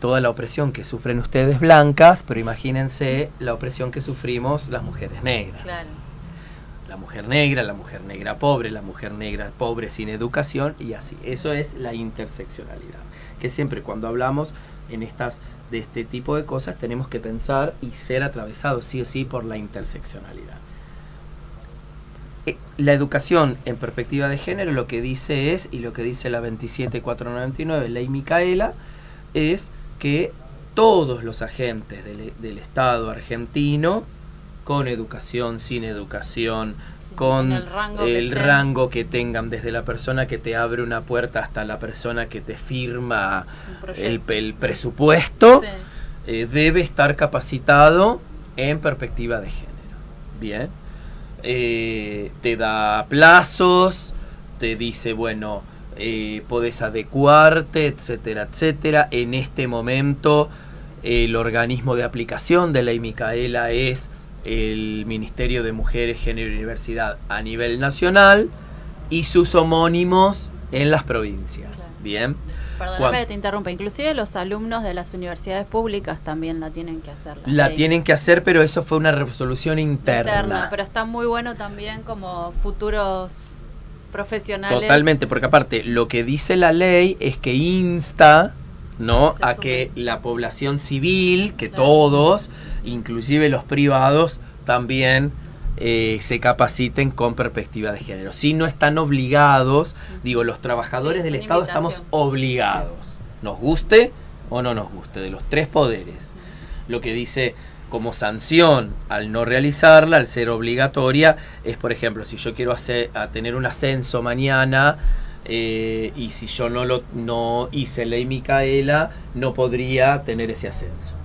toda la opresión que sufren ustedes blancas, pero imagínense la opresión que sufrimos las mujeres negras. Claro. la mujer negra pobre, la mujer negra pobre sin educación y así. Eso es la interseccionalidad. Que siempre cuando hablamos de este tipo de cosas tenemos que pensar y ser atravesados sí o sí por la interseccionalidad. La educación en perspectiva de género lo que dice es, y lo que dice la 27499, Ley Micaela, es que todos los agentes del Estado argentino, con educación, sin educación, con el rango que tengan, desde la persona que te abre una puerta hasta la persona que te firma el presupuesto, sí, debe estar capacitado en perspectiva de género. Bien. Te da plazos, te dice, bueno, podés adecuarte, etcétera, etcétera. En este momento, el organismo de aplicación de Ley Micaela es el Ministerio de Mujeres, Género y Diversidad a nivel nacional y sus homónimos en las provincias. Claro. Bien. Perdóname que te interrumpa, inclusive los alumnos de las universidades públicas también la tienen que hacer. La tienen que hacer, pero eso fue una resolución interna. Pero está muy bueno también como futuros profesionales. Totalmente, porque aparte lo que dice la ley es que insta, ¿no?, a que la población civil, que claro, todos, inclusive los privados, también se capaciten con perspectiva de género. Si no están obligados, digo, los trabajadores del Estado estamos obligados, nos guste o no nos guste, de los tres poderes. Lo que dice como sanción al no realizarla, al ser obligatoria, es, por ejemplo, si yo quiero tener un ascenso mañana, y si yo no hice Ley Micaela, no podría tener ese ascenso.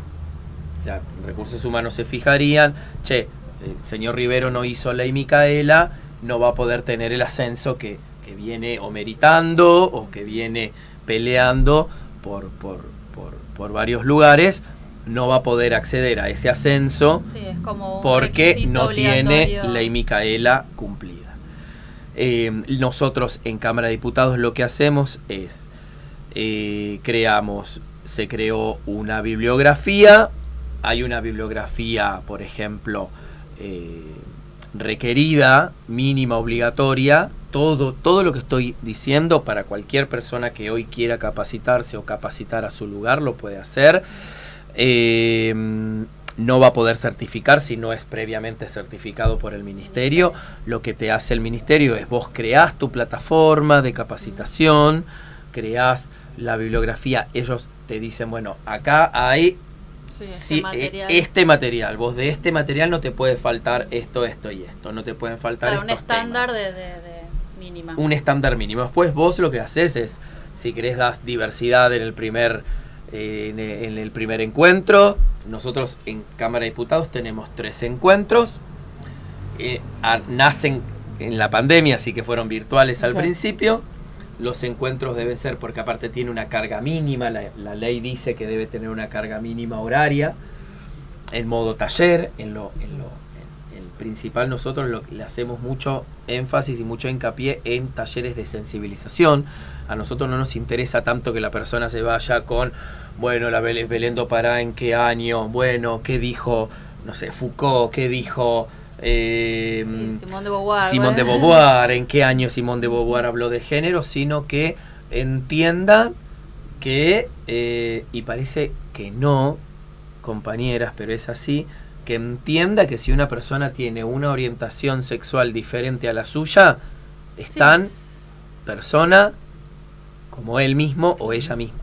O sea, recursos humanos se fijarían, che, el señor Rivero no hizo Ley Micaela, no va a poder tener el ascenso que viene o meritando o que viene peleando por varios lugares, no va a poder acceder a ese ascenso, sí, es como porque no tiene Ley Micaela cumplida. Nosotros en Cámara de Diputados lo que hacemos es, se creó una bibliografía, hay una bibliografía, por ejemplo, requerida, mínima, obligatoria, todo lo que estoy diciendo para cualquier persona que hoy quiera capacitarse o capacitar a su lugar lo puede hacer. No va a poder certificar si no es previamente certificado por el ministerio. Lo que te hace el ministerio es vos creás tu plataforma de capacitación, creás la bibliografía, ellos te dicen, bueno, acá hay este material, vos de este material no te puede faltar esto y esto, no te pueden faltar estos temas. Un estándar de mínima. Un estándar mínimo. Después vos lo que haces es, si querés, das diversidad en el primer encuentro. Nosotros en Cámara de Diputados tenemos 3 encuentros. Nacen en la pandemia, así que fueron virtuales al principio. Los encuentros deben ser, porque aparte tiene una carga mínima, la ley dice que debe tener una carga mínima horaria, en modo taller, en principal nosotros le hacemos mucho énfasis y mucho hincapié en talleres de sensibilización. A nosotros no nos interesa tanto que la persona se vaya con, bueno, la Belén do Pará en qué año, bueno, qué dijo, no sé, Foucault, qué dijo Simone de Beauvoir. Simone de Beauvoir, en qué año Simone de Beauvoir habló de género, sino que entiendan que, y parece que no, compañeras, pero es así, que entienda que si una persona tiene una orientación sexual diferente a la suya, es tan persona como él mismo o ella misma.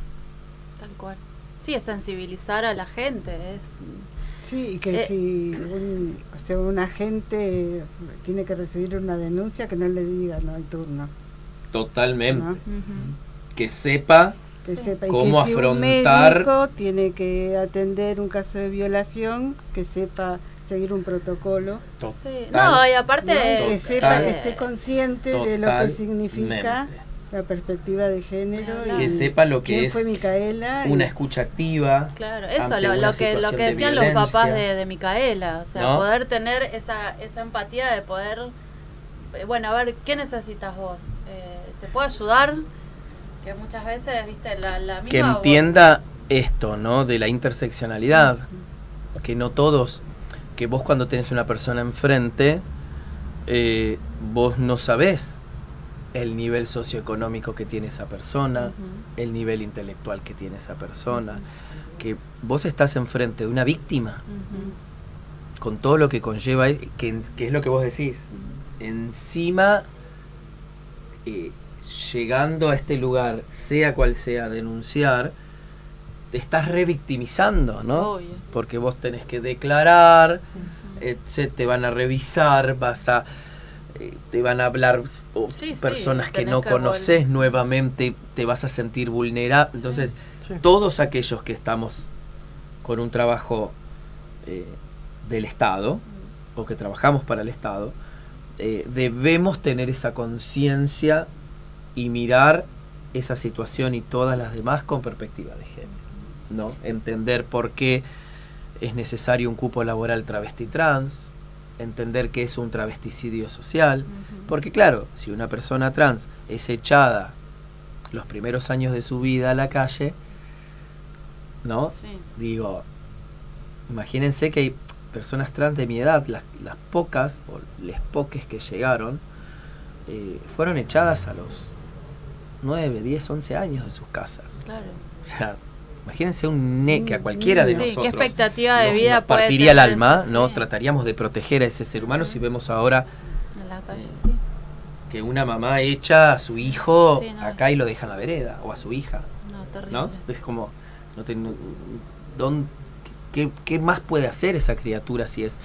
Tal cual. Sí, es sensibilizar a la gente. Sí, que si un agente tiene que recibir una denuncia, que no le diga no hay turno. Totalmente. ¿No? Que sepa cómo y que afrontar. Si un médico tiene que atender un caso de violación, que sepa seguir un protocolo. Sí. No, y aparte que sepa, que esté consciente de lo que significa la perspectiva de género y que sepa lo que es fue Micaela una escucha activa. Claro, eso lo que decían los papás de Micaela, o sea, ¿no? Poder tener esa empatía de poder, bueno, a ver, ¿qué necesitas vos? ¿Te puedo ayudar? Que muchas veces, viste, la misma... Que entienda esto, ¿no? De la interseccionalidad. Que no todos, que vos cuando tenés una persona enfrente, vos no sabés el nivel socioeconómico que tiene esa persona, el nivel intelectual que tiene esa persona, que vos estás enfrente de una víctima, con todo lo que conlleva, que es lo que vos decís. Encima, llegando a este lugar, sea cual sea, denunciar, te estás revictimizando, ¿no? Obvio. Porque vos tenés que declarar, te van a revisar, te van a hablar personas que no conoces nuevamente, te vas a sentir vulnerable. Entonces, todos aquellos que estamos con un trabajo del Estado, o que trabajamos para el Estado, debemos tener esa conciencia y mirar esa situación y todas las demás con perspectiva de género, ¿no? Entender por qué es necesario un cupo laboral travesti trans, entender que es un travesticidio social, porque claro, si una persona trans es echada los primeros años de su vida a la calle, ¿no? Digo, imagínense que hay personas trans de mi edad, las pocas, o les poques que llegaron, fueron echadas a los 9, 10, 11 años de sus casas. Claro. O sea, imagínense que a cualquiera de nosotros ¿qué expectativa de vida nos partiría el alma, ¿no? Trataríamos de proteger a ese ser humano si vemos ahora en la calle, que una mamá echa a su hijo acá y lo deja en la vereda, o a su hija. No, terrible. ¿No? Es como, ¿qué más puede hacer esa criatura si es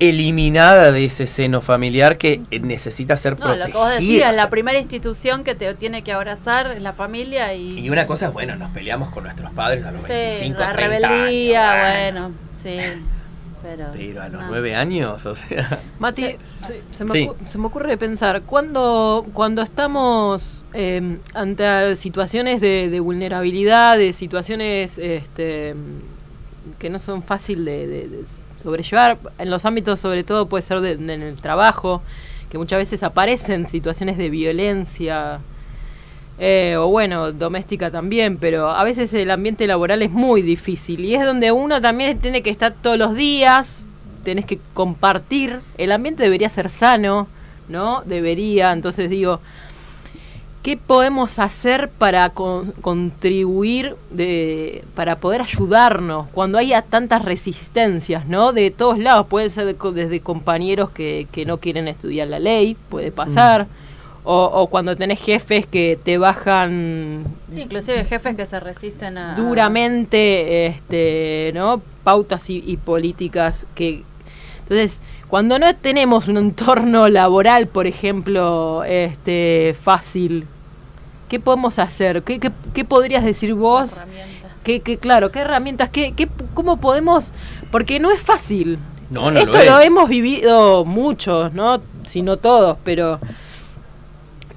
eliminada de ese seno familiar que necesita ser protegida? Lo que vos decías, la primera institución que te tiene que abrazar es la familia. Y una cosa es, bueno, nos peleamos con nuestros padres a los 25, la 30 rebeldía, años. Bueno, sí. Pero a los 9 años, o sea... Mati, se me ocurre pensar, cuando estamos ante situaciones de vulnerabilidad, de situaciones que no son fáciles de sobrellevar, en los ámbitos sobre todo puede ser en el trabajo, que muchas veces aparecen situaciones de violencia, o bueno, doméstica también, pero a veces el ambiente laboral es muy difícil y es donde uno también tiene que estar todos los días, tenés que compartir, el ambiente debería ser sano, ¿no? Debería, entonces digo, ¿qué podemos hacer para contribuir, para poder ayudarnos cuando haya tantas resistencias, ¿no? De todos lados, puede ser desde compañeros que no quieren estudiar la ley, puede pasar, o cuando tenés jefes que te bajan... Sí, inclusive jefes que se resisten a... duramente, ¿no? Pautas y políticas que... Entonces, cuando no tenemos un entorno laboral, por ejemplo, fácil, ¿qué podemos hacer? ¿Qué podrías decir vos? Claro, ¿qué herramientas? ¿Cómo podemos? Porque no es fácil. No Esto lo hemos vivido muchos, ¿no? Si no todos, pero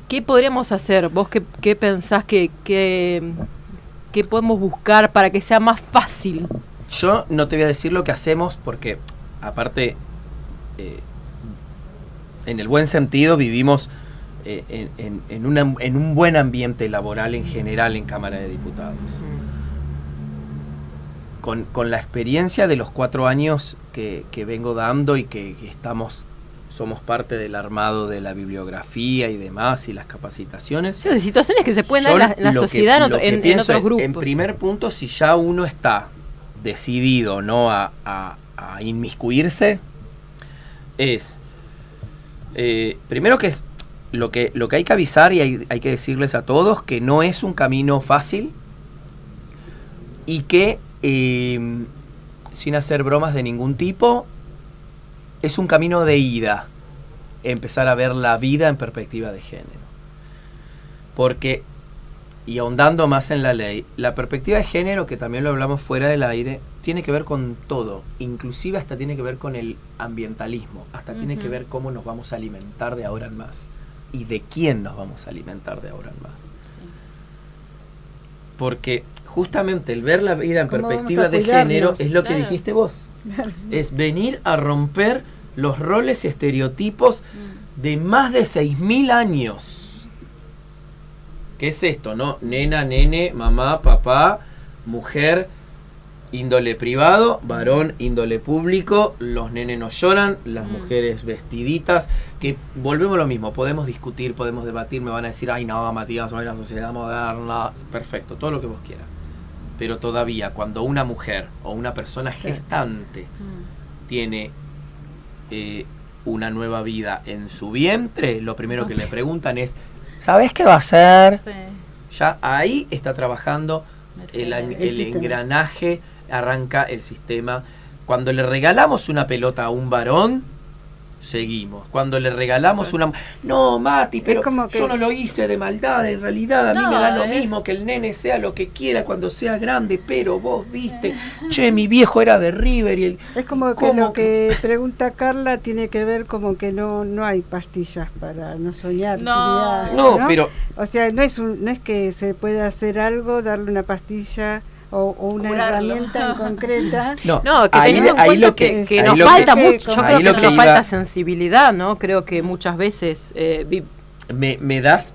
¿qué podríamos hacer? ¿Vos qué pensás que podemos buscar para que sea más fácil? Yo no te voy a decir lo que hacemos porque, aparte, en el buen sentido vivimos en un buen ambiente laboral en general en Cámara de Diputados. Con la experiencia de los 4 años que vengo dando y que somos parte del armado de la bibliografía y demás y las capacitaciones. Sí, de situaciones que se pueden dar en la sociedad en otros grupos. En primer punto, si ya uno está decidido, ¿no?, a inmiscuirse, es primero que es lo que hay que avisar y hay que decirles a todos que no es un camino fácil y que sin hacer bromas de ningún tipo es un camino de ida, empezar a ver la vida en perspectiva de género, porque, y ahondando más en la ley, la perspectiva de género, que también lo hablamos fuera del aire, tiene que ver con todo, inclusive hasta tiene que ver con el ambientalismo, hasta tiene que ver cómo nos vamos a alimentar de ahora en más y de quién nos vamos a alimentar de ahora en más. Sí. Porque justamente el ver la vida en perspectiva de género es lo que dijiste vos, es venir a romper los roles y estereotipos de más de 6.000 años. ¿Qué es esto, no? Nena, nene, mamá, papá, mujer, índole privado, varón, índole público, los nenes no lloran, las mujeres vestiditas, que volvemos a lo mismo, podemos discutir, podemos debatir, me van a decir, ay no, Matías, no es la sociedad moderna, perfecto, todo lo que vos quieras. Pero todavía cuando una mujer o una persona gestante tiene una nueva vida en su vientre, lo primero que le preguntan es, ¿sabes qué va a hacer? Sí. Ya ahí está trabajando el engranaje, arranca el sistema. Cuando le regalamos una pelota a un varón, seguimos. Cuando le regalamos una... No, Mati, pero yo no lo hice de maldad, en realidad a mí me da lo mismo que el nene sea lo que quiera cuando sea grande, pero vos viste, che, mi viejo era de River y el... Es como que lo que pregunta Carla tiene que ver como que no hay pastillas para no soñar. No, pero... O sea, no es que se pueda hacer algo, darle una pastilla... O una herramienta en concreta. No, que teniendo en cuenta que nos falta mucho. Yo creo que nos falta sensibilidad, ¿no? Creo que muchas veces... me das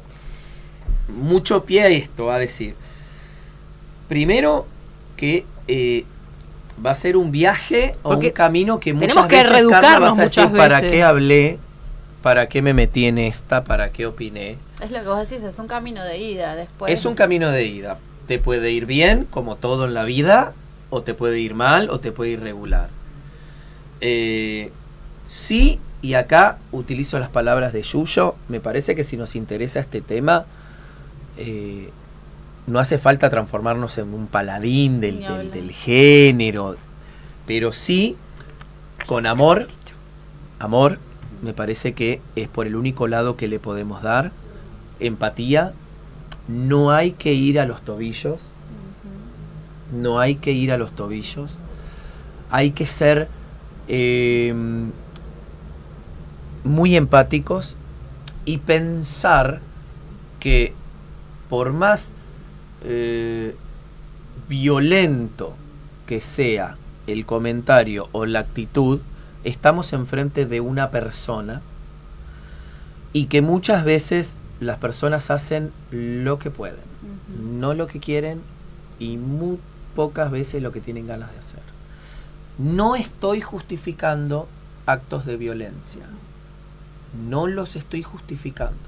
mucho pie a esto, a decir. Primero que va a ser un viaje o un camino que muchas veces reeducarnos vas a decir, ¿para qué hablé? ¿Para qué me metí en esta? ¿Para qué opiné? Es lo que vos decís, es un camino de ida después. Es un camino de ida. Te puede ir bien, como todo en la vida, o te puede ir mal, o te puede ir regular. Sí, y acá utilizo las palabras de Yuyo, me parece que si nos interesa este tema, no hace falta transformarnos en un paladín del género, pero sí, con amor, me parece que es por el único lado que le podemos dar, empatía. No hay que ir a los tobillos, no hay que ir a los tobillos, hay que ser muy empáticos y pensar que por más violento que sea el comentario o la actitud, estamos enfrente de una persona y que muchas veces las personas hacen lo que pueden, no lo que quieren y muy pocas veces lo que tienen ganas de hacer. No estoy justificando actos de violencia, no los estoy justificando.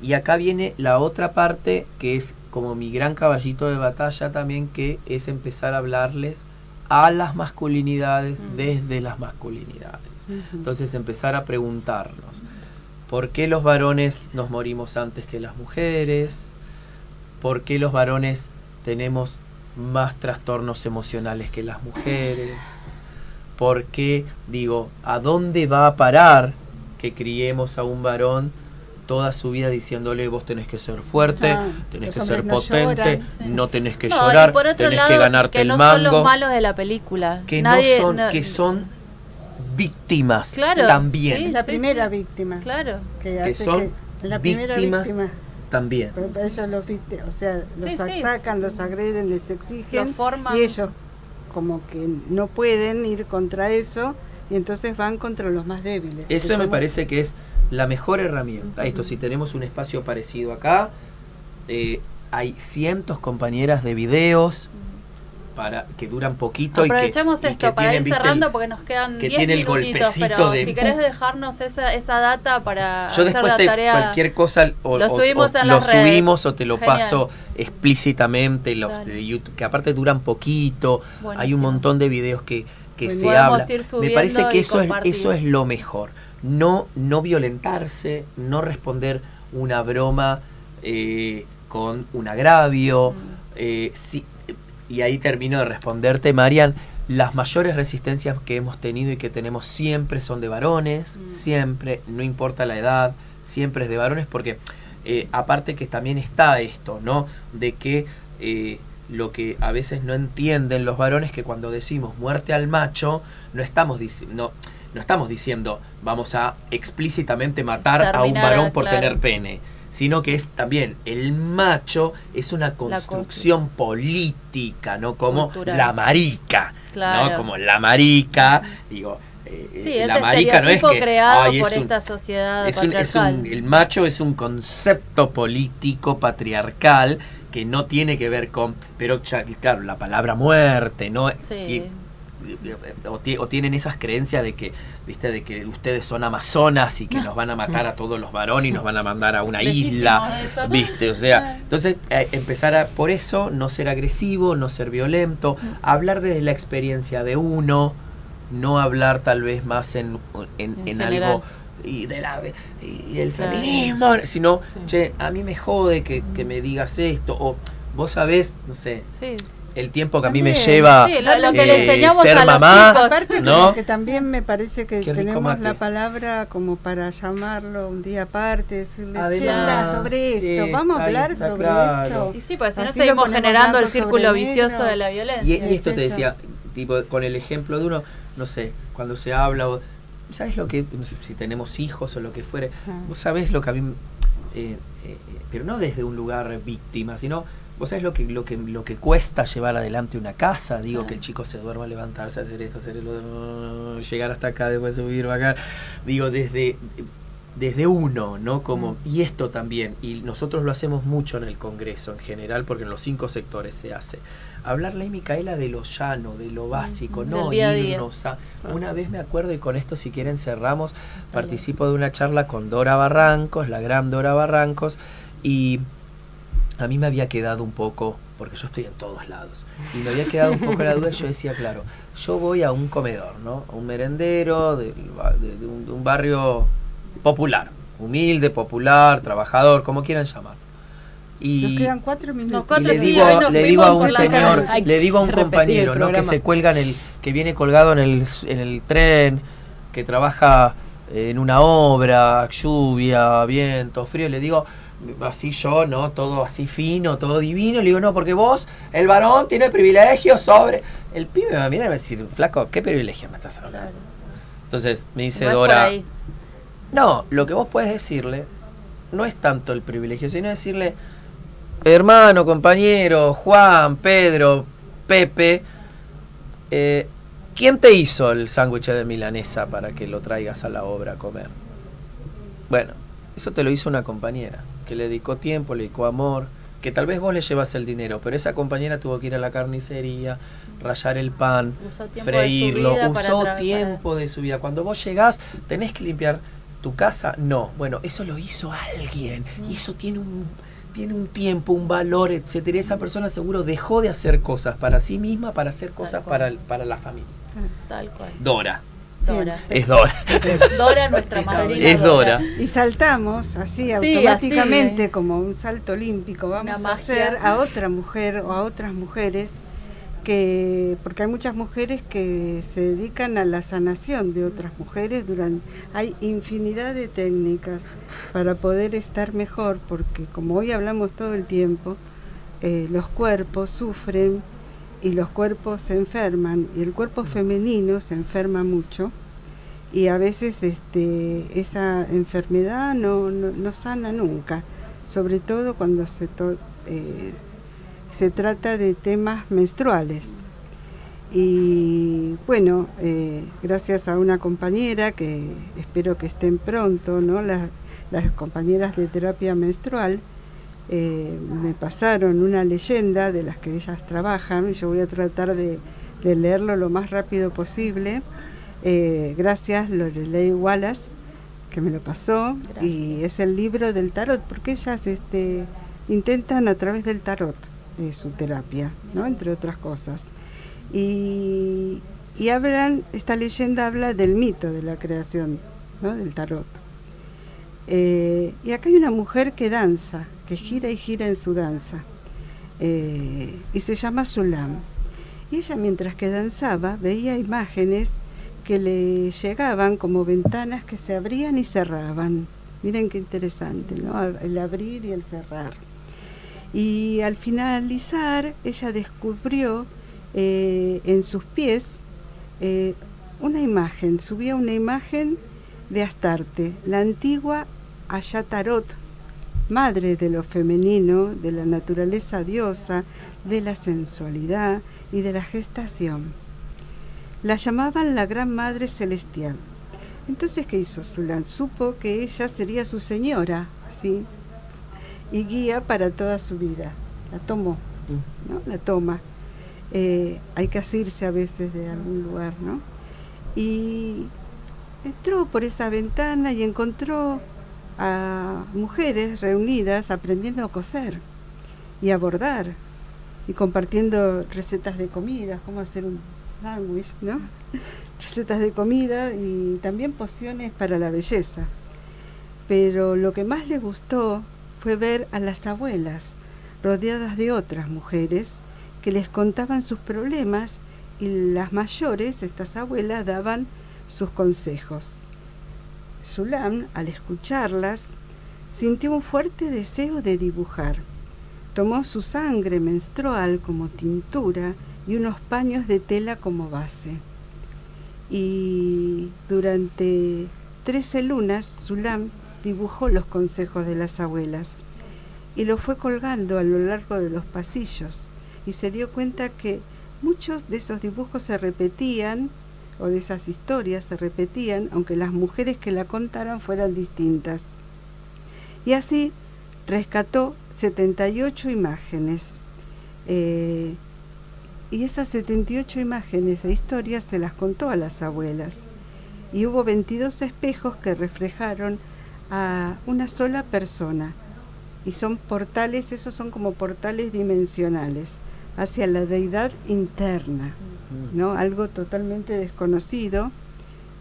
Y acá viene la otra parte que es como mi gran caballito de batalla también, que es empezar a hablarles a las masculinidades desde las masculinidades. Entonces empezar a preguntarnos, ¿por qué los varones nos morimos antes que las mujeres? ¿Por qué los varones tenemos más trastornos emocionales que las mujeres? ¿Por qué, a dónde va a parar que criemos a un varón toda su vida diciéndole vos tenés que ser fuerte, tenés que ser potente, no tenés que llorar, tenés que ganarte el mango? Que no son los malos de la película. Que son víctimas también. Sí, la primera víctima. Claro. Que son la primera víctima también. Pero ellos los atacan, los agreden, les exigen y ellos como que no pueden ir contra eso y entonces van contra los más débiles. Eso me parece que es la mejor herramienta. Esto, si tenemos un espacio parecido acá, hay cientos compañeras de videos que duran poquito. Aprovechemos esto para ir cerrando porque nos quedan 10 minutitos, pero si querés dejarnos esa data para yo hacer la tarea, cualquier cosa lo subimos o te lo paso explícitamente, los de YouTube, que aparte duran poquito. Buenísimo. Hay un montón de videos que se habla. Me parece que eso es lo mejor. No violentarse, no responder una broma con un agravio. Y ahí termino de responderte, Marian. Las mayores resistencias que hemos tenido y que tenemos siempre son de varones, siempre, no importa la edad, siempre es de varones, porque aparte que también está esto, ¿no? De que lo que a veces no entienden los varones, que cuando decimos muerte al macho, no estamos diciendo vamos a explícitamente matar a un varón por tener pene, sino que es también el macho es una construcción política, no como la marica, no como la marica, la marica no es que creado por esta sociedad patriarcal. El macho es un concepto político patriarcal que no tiene que ver con, pero ya, claro, la palabra muerte, ¿no? Sí. O tienen esas creencias de que, viste, de que ustedes son amazonas y que nos van a matar a todos los varones y nos van a mandar a una isla, viste, o sea, entonces empezar a, por eso, no ser agresivo, no ser violento, hablar desde la experiencia de uno, no hablar tal vez más en algo y el feminismo, sino, che, a mí me jode que me digas esto, o vos sabés, no sé, el tiempo que a mí me lleva lo que le enseñamos ser a los mamá, chicos. Aparte, ¿no? que también me parece que Qué rico tenemos mate. la palabra como para llamarlo un día aparte, decirle, Adelante. che, habla sobre esto, Sí, vamos a ahí hablar está, sobre claro. esto. Y sí, porque si no Así lo seguimos ponemos generando el blanco círculo sobre vicioso negro. de la violencia. Y esto te eso. decía, tipo, con el ejemplo de uno, no sé, cuando se habla, ¿sabes lo que, no sé, si tenemos hijos o lo que fuere, vos sabés lo que a mí, pero no desde un lugar víctima, sino, vos sabés lo que cuesta llevar adelante una casa, digo, que el chico se duerma, levantarse, hacer esto, hacer lo, llegar hasta acá, después subir, bajar, digo, desde uno, ¿no? Como, y esto también, y nosotros lo hacemos mucho en el Congreso en general, porque en los 5 sectores se hace. Hablarle a Micaela de lo llano, de lo básico, no del día a día. irnos a... Una vez me acuerdo, y con esto si quieren cerramos, participo de una charla con Dora Barrancos, la gran Dora Barrancos, y a mí me había quedado un poco, porque yo estoy en todos lados, y me había quedado un poco la duda, yo decía, claro, yo voy a un comedor, ¿no? A un merendero de un barrio popular, humilde, popular, trabajador, como quieran llamar. Y Nos quedan 4 minutos. No, y le sí, digo, hoy nos le digo a fuimos un por la señor, cara. le digo a un Hay que compañero, repetir el ¿no? Que programa. se cuelga que viene colgado en el tren, que trabaja en una obra, lluvia, viento, frío, le digo, así yo, ¿no? Todo así fino, todo divino, le digo, no, porque vos, el varón, tiene privilegios sobre... El pibe me va a mirar y me va a decir, flaco, ¿qué privilegio me estás hablando? Claro. Entonces me dice No es por Dora, ahí. no, lo que vos podés decirle no es tanto el privilegio, sino decirle, hermano, compañero, Juan, Pedro, Pepe, ¿quién te hizo el sándwich de milanesa para que lo traigas a la obra a comer? Bueno, eso te lo hizo una compañera, que le dedicó tiempo, le dedicó amor, que tal vez vos le llevas el dinero, pero esa compañera tuvo que ir a la carnicería, rayar el pan, Usó tiempo de su freírlo, vida para usó trabajar. tiempo de su vida. Cuando vos llegás, tenés que limpiar tu casa, no. Bueno, eso lo hizo alguien, y eso tiene un tiempo, un valor, etcétera. Y esa persona seguro dejó de hacer cosas para sí misma, para hacer cosas para la familia. Tal cual. Dora. Dora. Es Dora. Dora, nuestra madrina. Es Dora. Y saltamos así Sí, automáticamente, así. como un salto olímpico, vamos Una a magia. hacer a otra mujer o a otras mujeres porque hay muchas mujeres que se dedican a la sanación de otras mujeres, hay infinidad de técnicas para poder estar mejor, porque como hoy hablamos todo el tiempo, los cuerpos sufren y los cuerpos se enferman, y el cuerpo femenino se enferma mucho, y a veces esa enfermedad no sana nunca, sobre todo cuando se trata de temas menstruales. Y bueno, gracias a una compañera que espero que estén pronto, ¿no? Las compañeras de terapia menstrual me pasaron una leyenda de las que ellas trabajan, y yo voy a tratar de leerlo lo más rápido posible. Gracias Lorelei Wallace, que me lo pasó. Gracias. Y es el libro del tarot, porque ellas intentan a través del tarot su terapia, ¿no? Entre otras cosas. Y esta leyenda habla del mito de la creación, ¿no? Del tarot. Y acá hay una mujer que danza, que gira y gira en su danza, y se llama Sulam. Y ella, mientras que danzaba, veía imágenes que le llegaban como ventanas que se abrían y cerraban. Miren qué interesante, ¿no? El abrir y el cerrar. Y al finalizar, ella descubrió en sus pies una imagen, subía una imagen de Astarte, la antigua Ayatarot, madre de lo femenino, de la naturaleza diosa, de la sensualidad y de la gestación. La llamaban la Gran Madre Celestial. Entonces, ¿qué hizo Sulam? Supo que ella sería su señora, ¿sí? Y guía para toda su vida. la tomó, ¿no? La toma. Hay que asirse a veces de algún lugar, ¿no? Y entró por esa ventana y encontró a mujeres reunidas aprendiendo a coser y a bordar y compartiendo recetas de comida, cómo hacer un sándwich, ¿no? Recetas de comida y también pociones para la belleza. Pero lo que más le gustó fue ver a las abuelas rodeadas de otras mujeres que les contaban sus problemas y las mayores, estas abuelas, daban sus consejos. Zulam, al escucharlas, sintió un fuerte deseo de dibujar. Tomó su sangre menstrual como tintura y unos paños de tela como base. Y durante 13 lunas, Zulam dibujó los consejos de las abuelas y lo fue colgando a lo largo de los pasillos y se dio cuenta que muchos de esos dibujos se repetían, o de esas historias se repetían, aunque las mujeres que la contaran fueran distintas. Y así rescató 78 imágenes. Y esas 78 imágenes e historias se las contó a las abuelas. Y hubo 22 espejos que reflejaron a una sola persona. Y son portales, esos son como portales dimensionales, hacia la deidad interna, ¿no? Algo totalmente desconocido,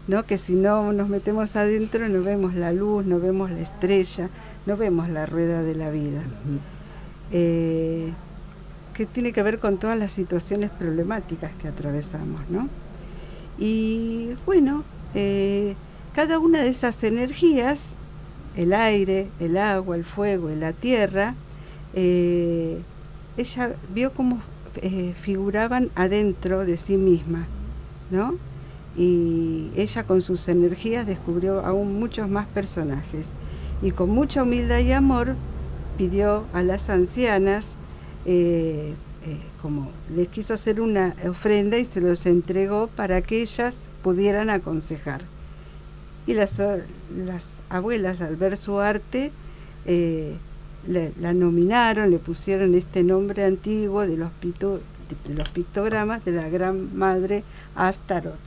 ¿no? Que si no nos metemos adentro no vemos la luz, no vemos la estrella, no vemos la rueda de la vida. Que tiene que ver con todas las situaciones problemáticas que atravesamos, ¿no? Y bueno, cada una de esas energías, el aire, el agua, el fuego y la tierra, ella vio cómo figuraban adentro de sí misma, ¿no? Y ella con sus energías descubrió aún muchos más personajes. Y con mucha humildad y amor pidió a las ancianas, como les quiso hacer una ofrenda y se los entregó para que ellas pudieran aconsejar. Y las abuelas, al ver su arte, la nominaron, le pusieron este nombre antiguo de los pictogramas de la gran madre Astarot.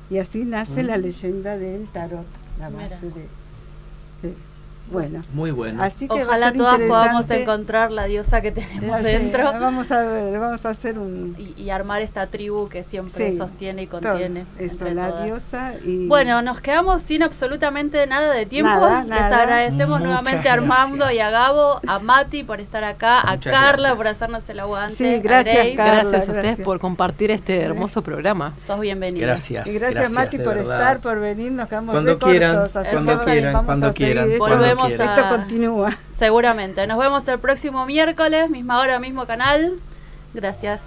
Y así nace la leyenda del tarot, la base bueno. Muy bueno. Así que ojalá todas podamos encontrar la diosa que tenemos dentro. Vamos a ver, vamos a hacer un... Y armar esta tribu que siempre sostiene y contiene. Eso, la todas. Diosa y... Bueno, nos quedamos sin absolutamente nada de tiempo. Nada. Les agradecemos nuevamente a Armando y a Gabo, a Mati por estar acá, a Carla por hacernos el aguante. Sí, gracias, Carla, gracias a ustedes por compartir este hermoso programa. Sos bienvenida. Gracias. Y gracias Mati por estar, por venir. Nos quedamos cuando quieran, cuando quieran. Volvemos esto continúa. Seguramente. Nos vemos el próximo miércoles, misma hora, mismo canal. Gracias.